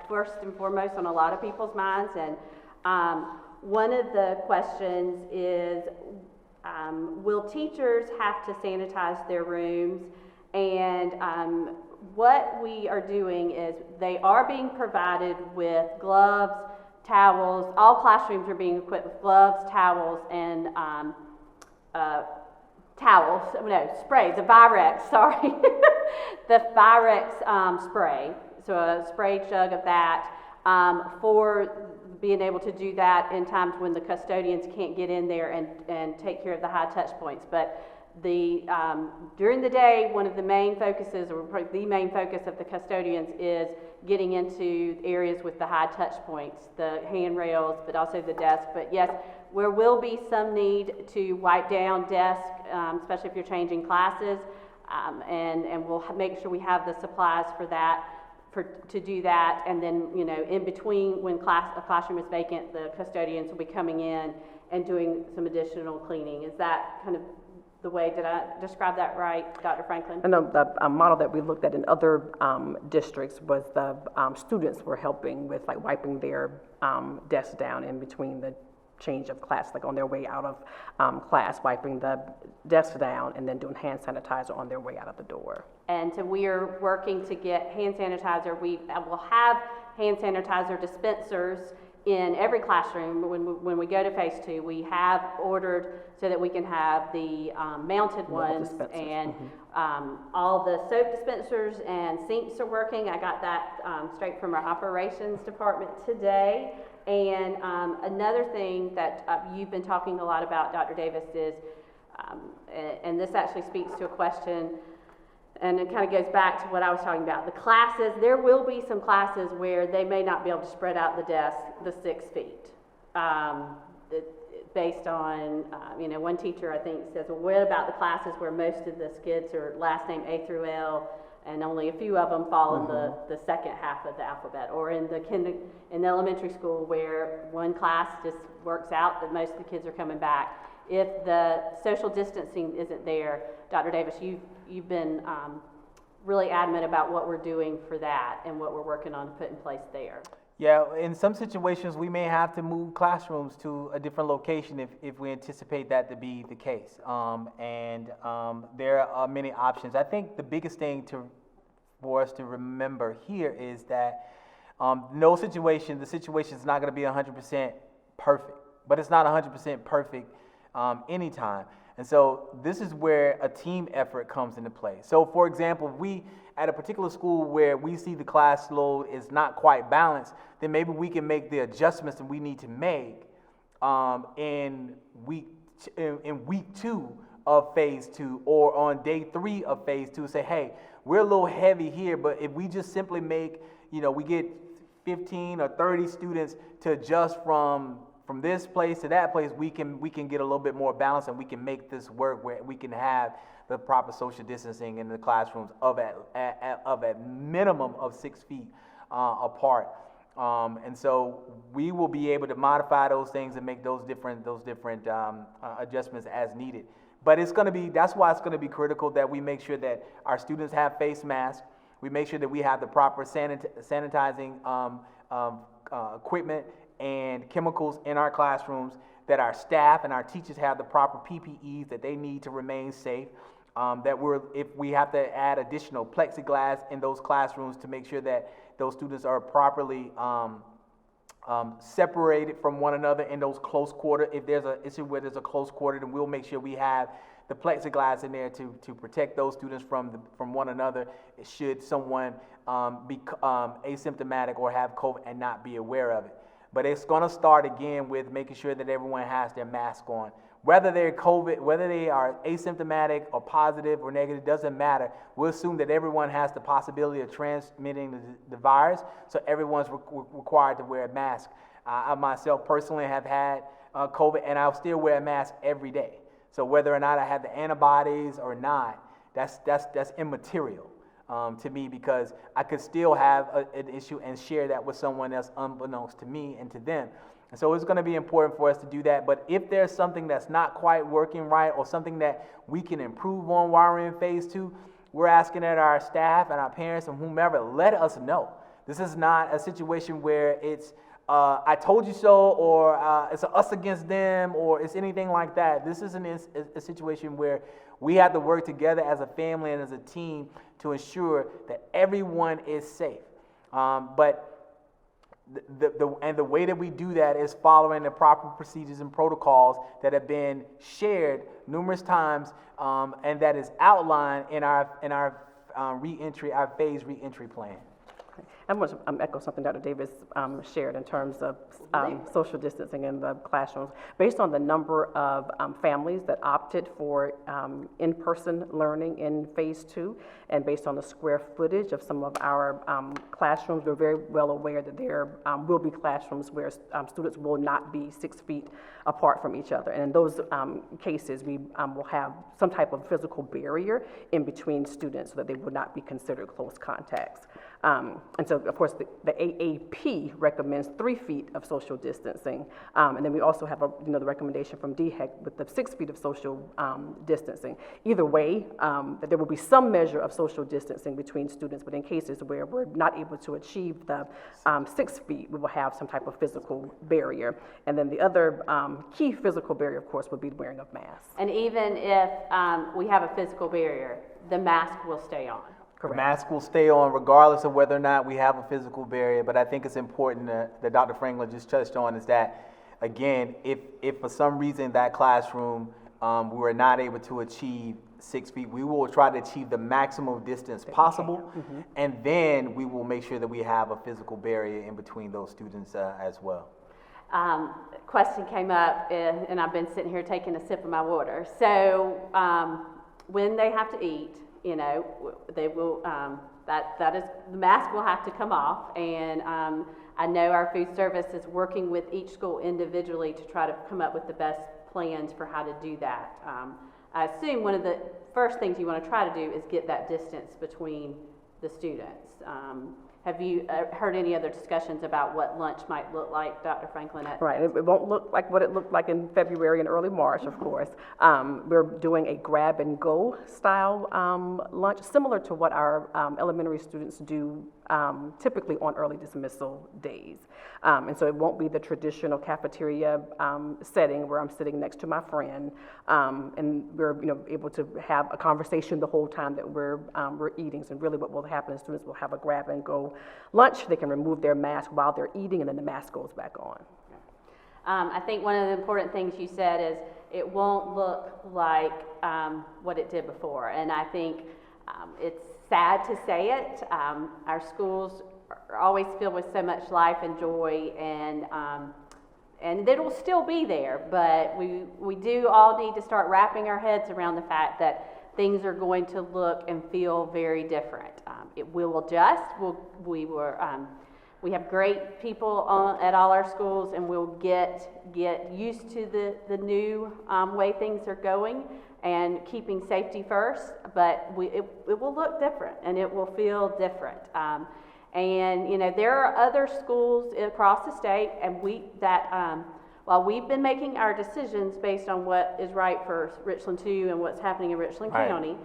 first and foremost on a lot of people's minds. And one of the questions is, will teachers have to sanitize their rooms? And what we are doing is they are being provided with gloves, towels. All classrooms are being equipped with gloves, towels, and spray, the Virex, sorry. The Virex spray, so a spray jug of that for being able to do that in times when the custodians can't get in there and take care of the high touch points. But during the day, one of the main focuses, or probably the main focus of the custodians, is getting into areas with the high touch points, the handrails, but also the desk. But yes, there will be some need to wipe down desks, especially if you're changing classes, and we'll make sure we have the supplies for that, to do that. And then, in between, when a classroom is vacant, the custodians will be coming in and doing some additional cleaning. Is that kind of the way, did I describe that right, Dr. Franklin? I know the model that we looked at in other districts was the students were helping with like wiping their desks down in between the change of class, like on their way out of class, wiping the desks down and then doing hand sanitizer on their way out of the door. And so we are working to get hand sanitizer. We will have hand sanitizer dispensers in every classroom. When we go to phase 2, we have ordered so that we can have the mounted ones, and all the soap dispensers and sinks are working. I got that straight from our operations department today. And another thing that you've been talking a lot about, Dr. Davis, is, and this actually speaks to a question, and it kind of goes back to what I was talking about. The classes, there will be some classes where they may not be able to spread out the desk the 6 feet. Based on, one teacher I think says, well, what about the classes where most of the kids are last name A through L, and only a few of them fall in the second half of the alphabet, or in the elementary school where one class just works out that most of the kids are coming back. If the social distancing isn't there, Dr. Davis, you've been really adamant about what we're doing for that and what we're working on to put in place there. Yeah, in some situations we may have to move classrooms to a different location if we anticipate that to be the case. There are many options. I think the biggest thing for us to remember here is that the situation is not going to be 100% perfect, but it's not 100% perfect anytime. And so this is where a team effort comes into play. So for example, we at a particular school where we see the class load is not quite balanced, then maybe we can make the adjustments that we need to make in week 2 of phase 2, or on day 3 of phase 2. Say, hey, we're a little heavy here, but if we just simply make, we get 15 or 30 students to adjust from this place to that place, we can get a little bit more balance, and we can make this work where we can have the proper social distancing in the classrooms of a minimum of 6 feet apart. And so we will be able to modify those things and make those different adjustments as needed. But that's why it's gonna be critical that we make sure that our students have face masks. We make sure that we have the proper sanitizing equipment and chemicals in our classrooms, that our staff and our teachers have the proper PPEs that they need to remain safe. If we have to add additional plexiglass in those classrooms to make sure that those students are properly separated from one another in those close quarters. If there's an issue where there's a close quarter, then we'll make sure we have the plexiglass in there to protect those students from one another should someone be asymptomatic or have COVID and not be aware of it. But it's going to start again with making sure that everyone has their mask on. Whether they're COVID, whether they are asymptomatic or positive or negative, doesn't matter. We'll assume that everyone has the possibility of transmitting the virus, so everyone's required to wear a mask. I myself personally have had COVID, and I'll still wear a mask every day. So whether or not I have the antibodies or not, that's immaterial to me, because I could still have an issue and share that with someone else unbeknownst to me and to them. And so it's going to be important for us to do that. But if there's something that's not quite working right or something that we can improve on while we're in phase 2, we're asking that our staff and our parents and whomever let us know. This is not a situation where it's I told you so, or it's us against them, or it's anything like that. This isn't a situation where we have to work together as a family and as a team to ensure that everyone is safe. But the way that we do that is following the proper procedures and protocols that have been shared numerous times, and that is outlined in our phase reentry plan. I want to echo something Dr. Davis shared in terms of social distancing in the classrooms. Based on the number of families that opted for in-person learning in phase 2, and based on the square footage of some of our classrooms, we're very well aware that there will be classrooms where students will not be 6 feet apart from each other. And in those cases, we will have some type of physical barrier in between students so that they would not be considered close contacts. And so, of course, the AAP recommends 3 feet of social distancing, and then we also have the recommendation from DHEC with the 6 feet of social distancing. Either way, that there will be some measure of social distancing between students, but in cases where we're not able to achieve the 6 feet, we will have some type of physical barrier. And then the other key physical barrier, of course, would be the wearing of masks. And even if we have a physical barrier, the mask will stay on. Correct. The mask will stay on regardless of whether or not we have a physical barrier, but I think it's important that Dr. Franklin just touched on is that, again, if for some reason that classroom we were not able to achieve 6 feet, we will try to achieve the maximum distance possible, and then we will make sure that we have a physical barrier in between those students as well. Question came up, and I've been sitting here taking a sip of my water. So when they have to eat, they will, that is, the mask will have to come off, and I know our food service is working with each school individually to try to come up with the best plans for how to do that. I assume one of the first things you want to try to do is get that distance between the students. Have you heard any other discussions about what lunch might look like, Dr. Franklin? Right, it won't look like what it looked like in February and early March, of course. We're doing a grab-and-go style lunch, similar to what our elementary students do typically on early dismissal days. And so it won't be the traditional cafeteria setting where I'm sitting next to my friend, and we're able to have a conversation the whole time that we're eating. So really what will happen is students will have a grab-and-go lunch. They can remove their mask while they're eating, and then the mask goes back on. I think one of the important things you said is it won't look like what it did before, and I think it's sad to say it. Our schools are always filled with so much life and joy, and it'll still be there, but we do all need to start wrapping our heads around the fact that things are going to look and feel very different. It will adjust. We have great people at all our schools, and we'll get used to the new way things are going and keeping safety first, but it will look different and it will feel different. And there are other schools across the state, and while we've been making our decisions based on what is right for Richland 2 and what's happening in Richland Right. County,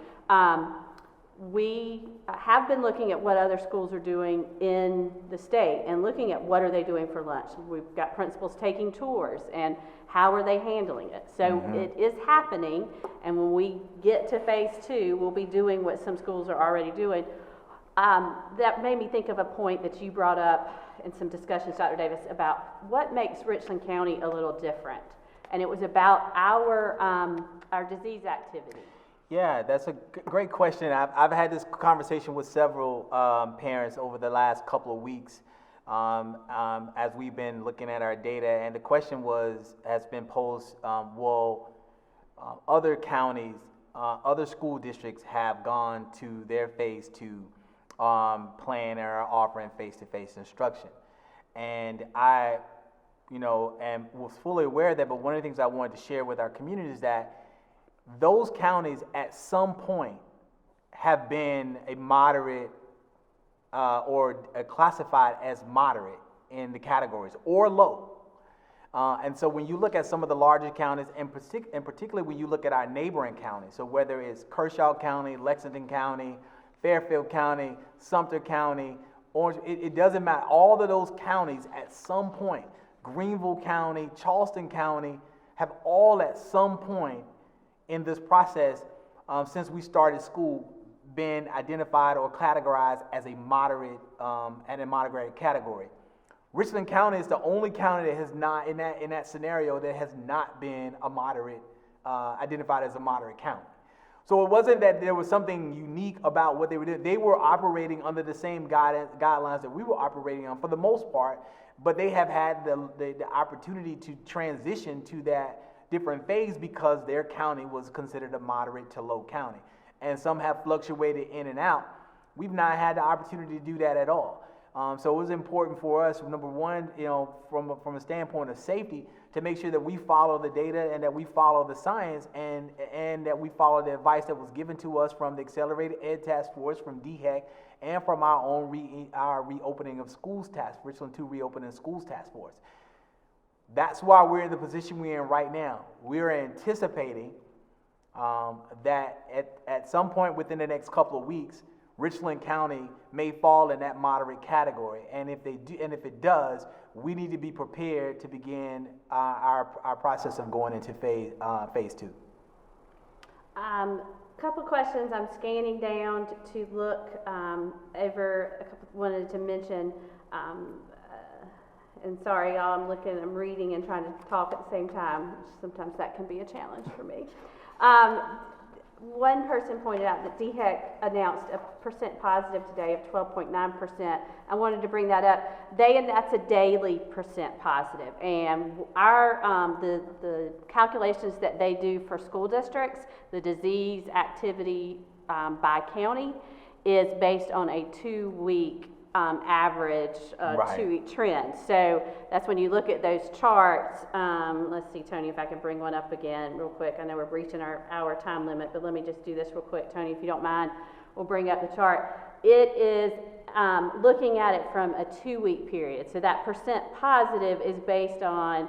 we have been looking at what other schools are doing in the state and looking at what are they doing for lunch. We've got principals taking tours and how are they handling it. So it is happening, and when we get to phase 2, we'll be doing what some schools are already doing. That made me think of a point that you brought up in some discussions, Dr. Davis, about what makes Richland County a little different. And it was about our disease activity. Yeah, that's a great question. I've had this conversation with several parents over the last couple of weeks as we've been looking at our data, and the question has been posed, other counties, other school districts have gone to their phase 2 plan and are offering face-to-face instruction. And I, and was fully aware of that, but one of the things I wanted to share with our community is that those counties at some point have been a moderate or classified as moderate in the categories or low. And so when you look at some of the larger counties, and particularly when you look at our neighboring counties, so whether it's Kershaw County, Lexington County, Fairfield County, Sumter County, Orange, it doesn't matter. All of those counties at some point, Greenville County, Charleston County, have all at some point in this process, since we started school, been identified or categorized as a moderate and a moderate category. Richland County is the only county that has not, in that scenario, that has not been a moderate, identified as a moderate county. So it wasn't that there was something unique about what they were doing. They were operating under the same guidelines that we were operating on for the most part, but they have had the opportunity to transition to that different phase because their county was considered a moderate to low county. And some have fluctuated in and out. We've not had the opportunity to do that at all. So it was important for us, number one, from a standpoint of safety, to make sure that we follow the data and that we follow the science and that we follow the advice that was given to us from the Accelerated Ed Task Force, from DHEC, and from our own our reopening of schools task, Richland 2 Reopening Schools Task Force. That's why we're in the position we're in right now. We're anticipating that at some point within the next couple of weeks, Richland County may fall in that moderate category, and if it does, we need to be prepared to begin our process of going into phase 2. Couple questions. I'm scanning down to look over. Wanted to mention. And sorry, y'all, I'm reading and trying to talk at the same time. Sometimes that can be a challenge for me. One person pointed out that DHEC announced a percent positive today of 12.9%. I wanted to bring that up. That's a daily percent positive. And our the calculations that they do for school districts, the disease activity by county, is based on a 2-week average, Right. 2-week trend. So that's when you look at those charts. Let's see, Tony, if I can bring one up again real quick. I know we're breaching our hour time limit, but let me just do this real quick, Tony, if you don't mind. We'll bring up the chart. It is looking at it from a 2-week period. So that percent positive is based on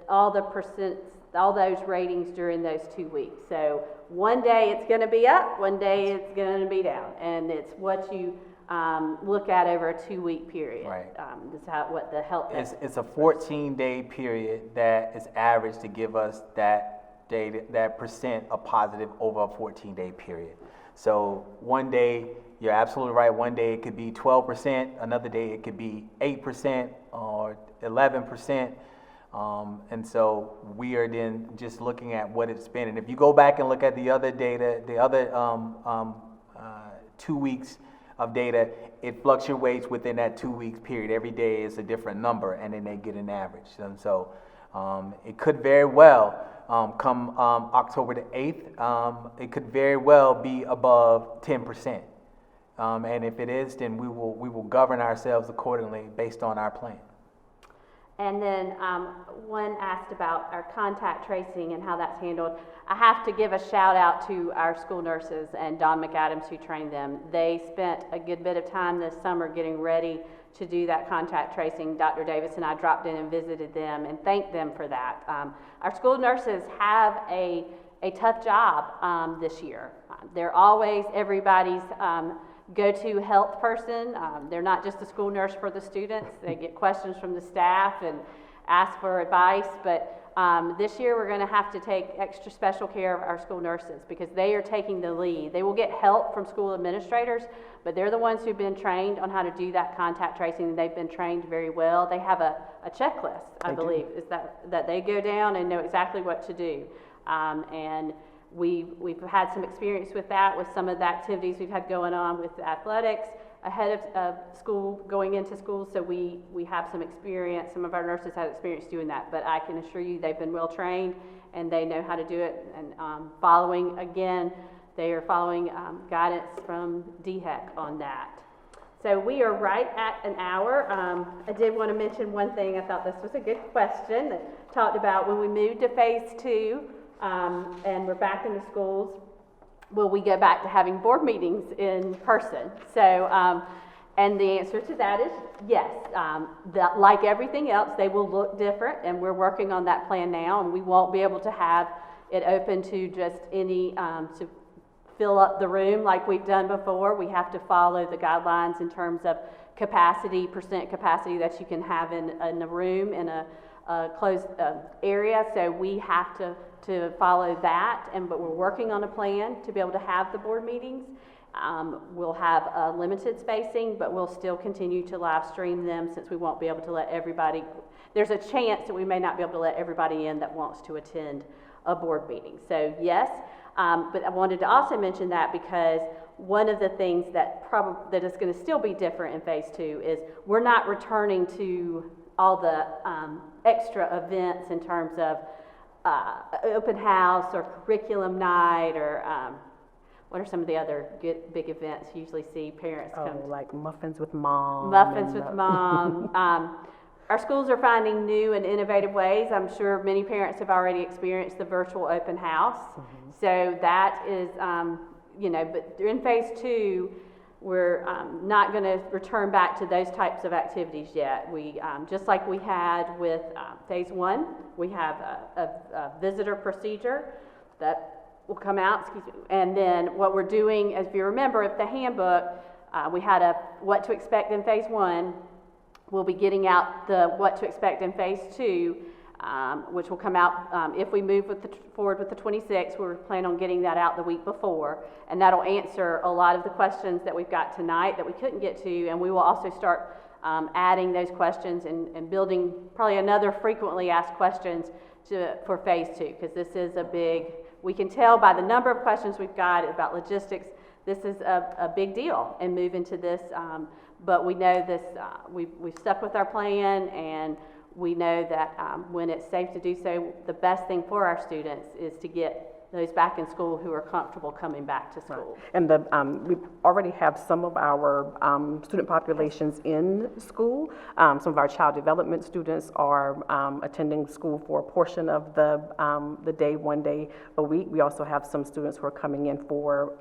all those ratings during those 2 weeks. So one day it's going to be up, one day it's going to be down, and it's what you look at over a 2-week period. Right. This is what the health. It's a 14-day period that is average to give us that data, that percent of positive over a 14-day period. So one day, you're absolutely right, one day it could be 12%, another day it could be 8% or 11%. And so we are then just looking at what it's been. And if you go back and look at the other data, the other 2 weeks of data, it fluctuates within that 2 week period. Every day is a different number, and then they get an average. And so it could very well come October the 8th, it could very well be above 10%. And if it is, then we will govern ourselves accordingly based on our plan. And then one asked about our contact tracing and how that's handled. I have to give a shout out to our school nurses and Don McAdams who trained them. They spent a good bit of time this summer getting ready to do that contact tracing. Dr. Davis and I dropped in and visited them and thanked them for that. Our school nurses have a tough job this year. They're always everybody's go-to health person. They're not just a school nurse for the students. They get questions from the staff and ask for advice, but this year we're going to have to take extra special care of our school nurses because they are taking the lead. They will get help from school administrators, but they're the ones who've been trained on how to do that contact tracing, and they've been trained very well. They have a checklist, I believe, is that they go down and know exactly what to do. And we've had some experience with that, with some of the activities we've had going on with athletics ahead of school, going into school, so we have some experience. Some of our nurses have experience doing that, but I can assure you they've been well trained and they know how to do it. And they are following guidance from DHEC on that. So we are right at an hour. I did want to mention one thing. I thought this was a good question that talked about when we moved to phase 2 and we're back in the schools, will we go back to having board meetings in person? So, and the answer to that is yes. Like everything else, they will look different, and we're working on that plan now, and we won't be able to have it open to just any, to fill up the room like we've done before. We have to follow the guidelines in terms of capacity, percent capacity that you can have in a room, in a closed area, so we have to follow that, but we're working on a plan to be able to have the board meetings. We'll have a limited spacing, but we'll still continue to live stream them since we won't be able to let everybody, there's a chance that we may not be able to let everybody in that wants to attend a board meeting. So yes, but I wanted to also mention that because one of the things that is going to still be different in phase 2 is we're not returning to all the extra events in terms of open house or curriculum night or what are some of the other good big events you usually see parents come to? Like Muffins with Mom. Muffins with Mom. Our schools are finding new and innovative ways. I'm sure many parents have already experienced the virtual open house. Mm-hmm. So that is, but in phase 2, we're not going to return back to those types of activities yet. We, just like we had with phase 1, we have a visitor procedure that will come out, and then what we're doing, as you remember, if the handbook, we had a what to expect in phase 1, we'll be getting out the what to expect in phase 2, which will come out if we move forward with the 26th. We're planning on getting that out the week before, and that'll answer a lot of the questions that we've got tonight that we couldn't get to, and we will also start adding those questions and building probably another frequently asked questions for phase 2, because this is a big, we can tell by the number of questions we've got about logistics, this is a big deal and move into this, but we know this, we've stuck with our plan, and we know that when it's safe to do so, the best thing for our students is to get those back in school who are comfortable coming back to school. Right. And we already have some of our student populations in school. Some of our child development students are attending school for a portion of the day, 1 day a week. We also have some students who are coming in for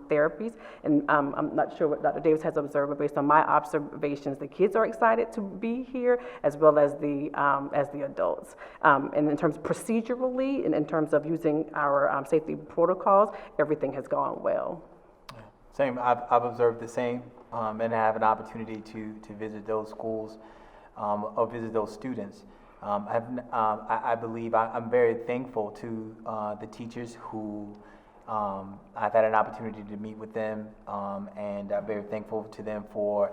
therapies. And I'm not sure what Dr. Davis has observed, but based on my observations, the kids are excited to be here, as well as the adults. And in terms procedurally, and in terms of using our safety protocols, everything has gone well. Same, I've observed the same, and I have an opportunity to visit those schools or visit those students. I believe I'm very thankful to the teachers who I've had an opportunity to meet with them, and I'm very thankful to them for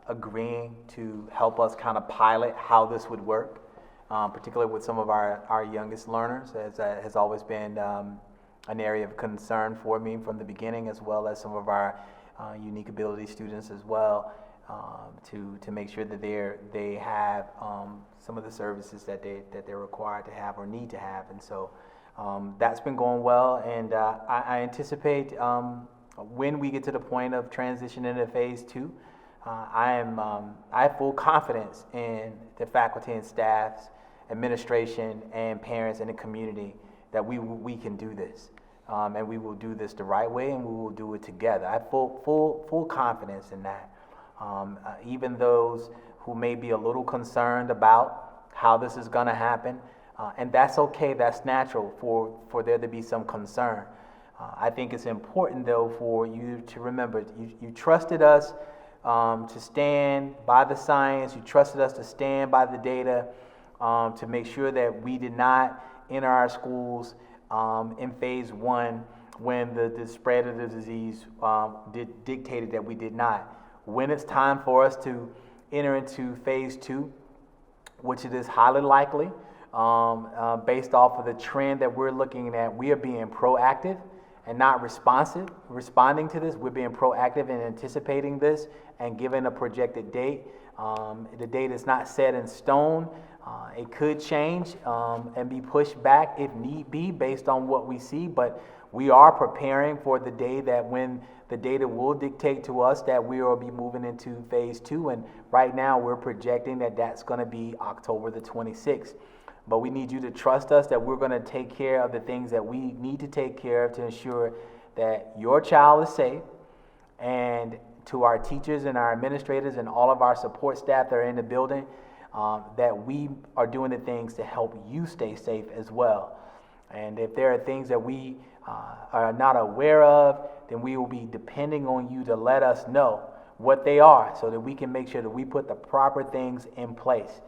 agreeing to help us kind of pilot how this would work. Particularly with some of our youngest learners, as has always been an area of concern for me from the beginning, as well as some of our unique ability students as well, to make sure that they have some of the services that they're required to have or need to have. And so that's been going well, and I anticipate when we get to the point of transition into phase 2, I have full confidence in the faculty and staffs, administration, and parents in the community that we can do this. And we will do this the right way, and we will do it together. I have full confidence in that. Even those who may be a little concerned about how this is going to happen, and that's okay, that's natural for there to be some concern. I think it's important, though, for you to remember, you trusted us to stand by the science, you trusted us to stand by the data, to make sure that we did not enter our schools in phase 1 when the spread of the disease dictated that we did not. When it's time for us to enter into phase 2, which it is highly likely, based off of the trend that we're looking at, we are being proactive and not responding to this. We're being proactive in anticipating this and giving a projected date. The date is not set in stone. It could change and be pushed back if need be based on what we see, but we are preparing for the day that when the data will dictate to us that we will be moving into phase 2, and right now we're projecting that that's going to be October the 26th. But we need you to trust us that we're going to take care of the things that we need to take care of to ensure that your child is safe, and to our teachers and our administrators and all of our support staff that are in the building, that we are doing the things to help you stay safe as well. And if there are things that we are not aware of, then we will be depending on you to let us know what they are so that we can make sure that we put the proper things in place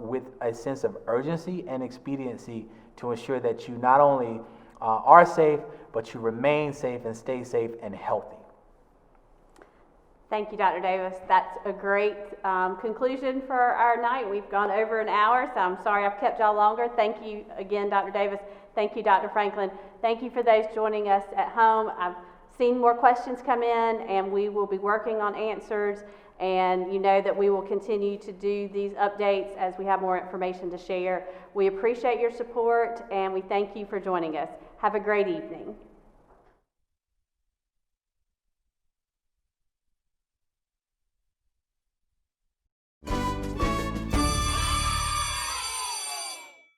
with a sense of urgency and expediency to ensure that you not only are safe, but you remain safe and stay safe and healthy. Thank you, Dr. Davis. That's a great conclusion for our night. We've gone over an hour, so I'm sorry I've kept y'all longer. Thank you again, Dr. Davis. Thank you, Dr. Franklin. Thank you for those joining us at home. I've seen more questions come in, and we will be working on answers. And you know that we will continue to do these updates as we have more information to share. We appreciate your support, and we thank you for joining us. Have a great evening.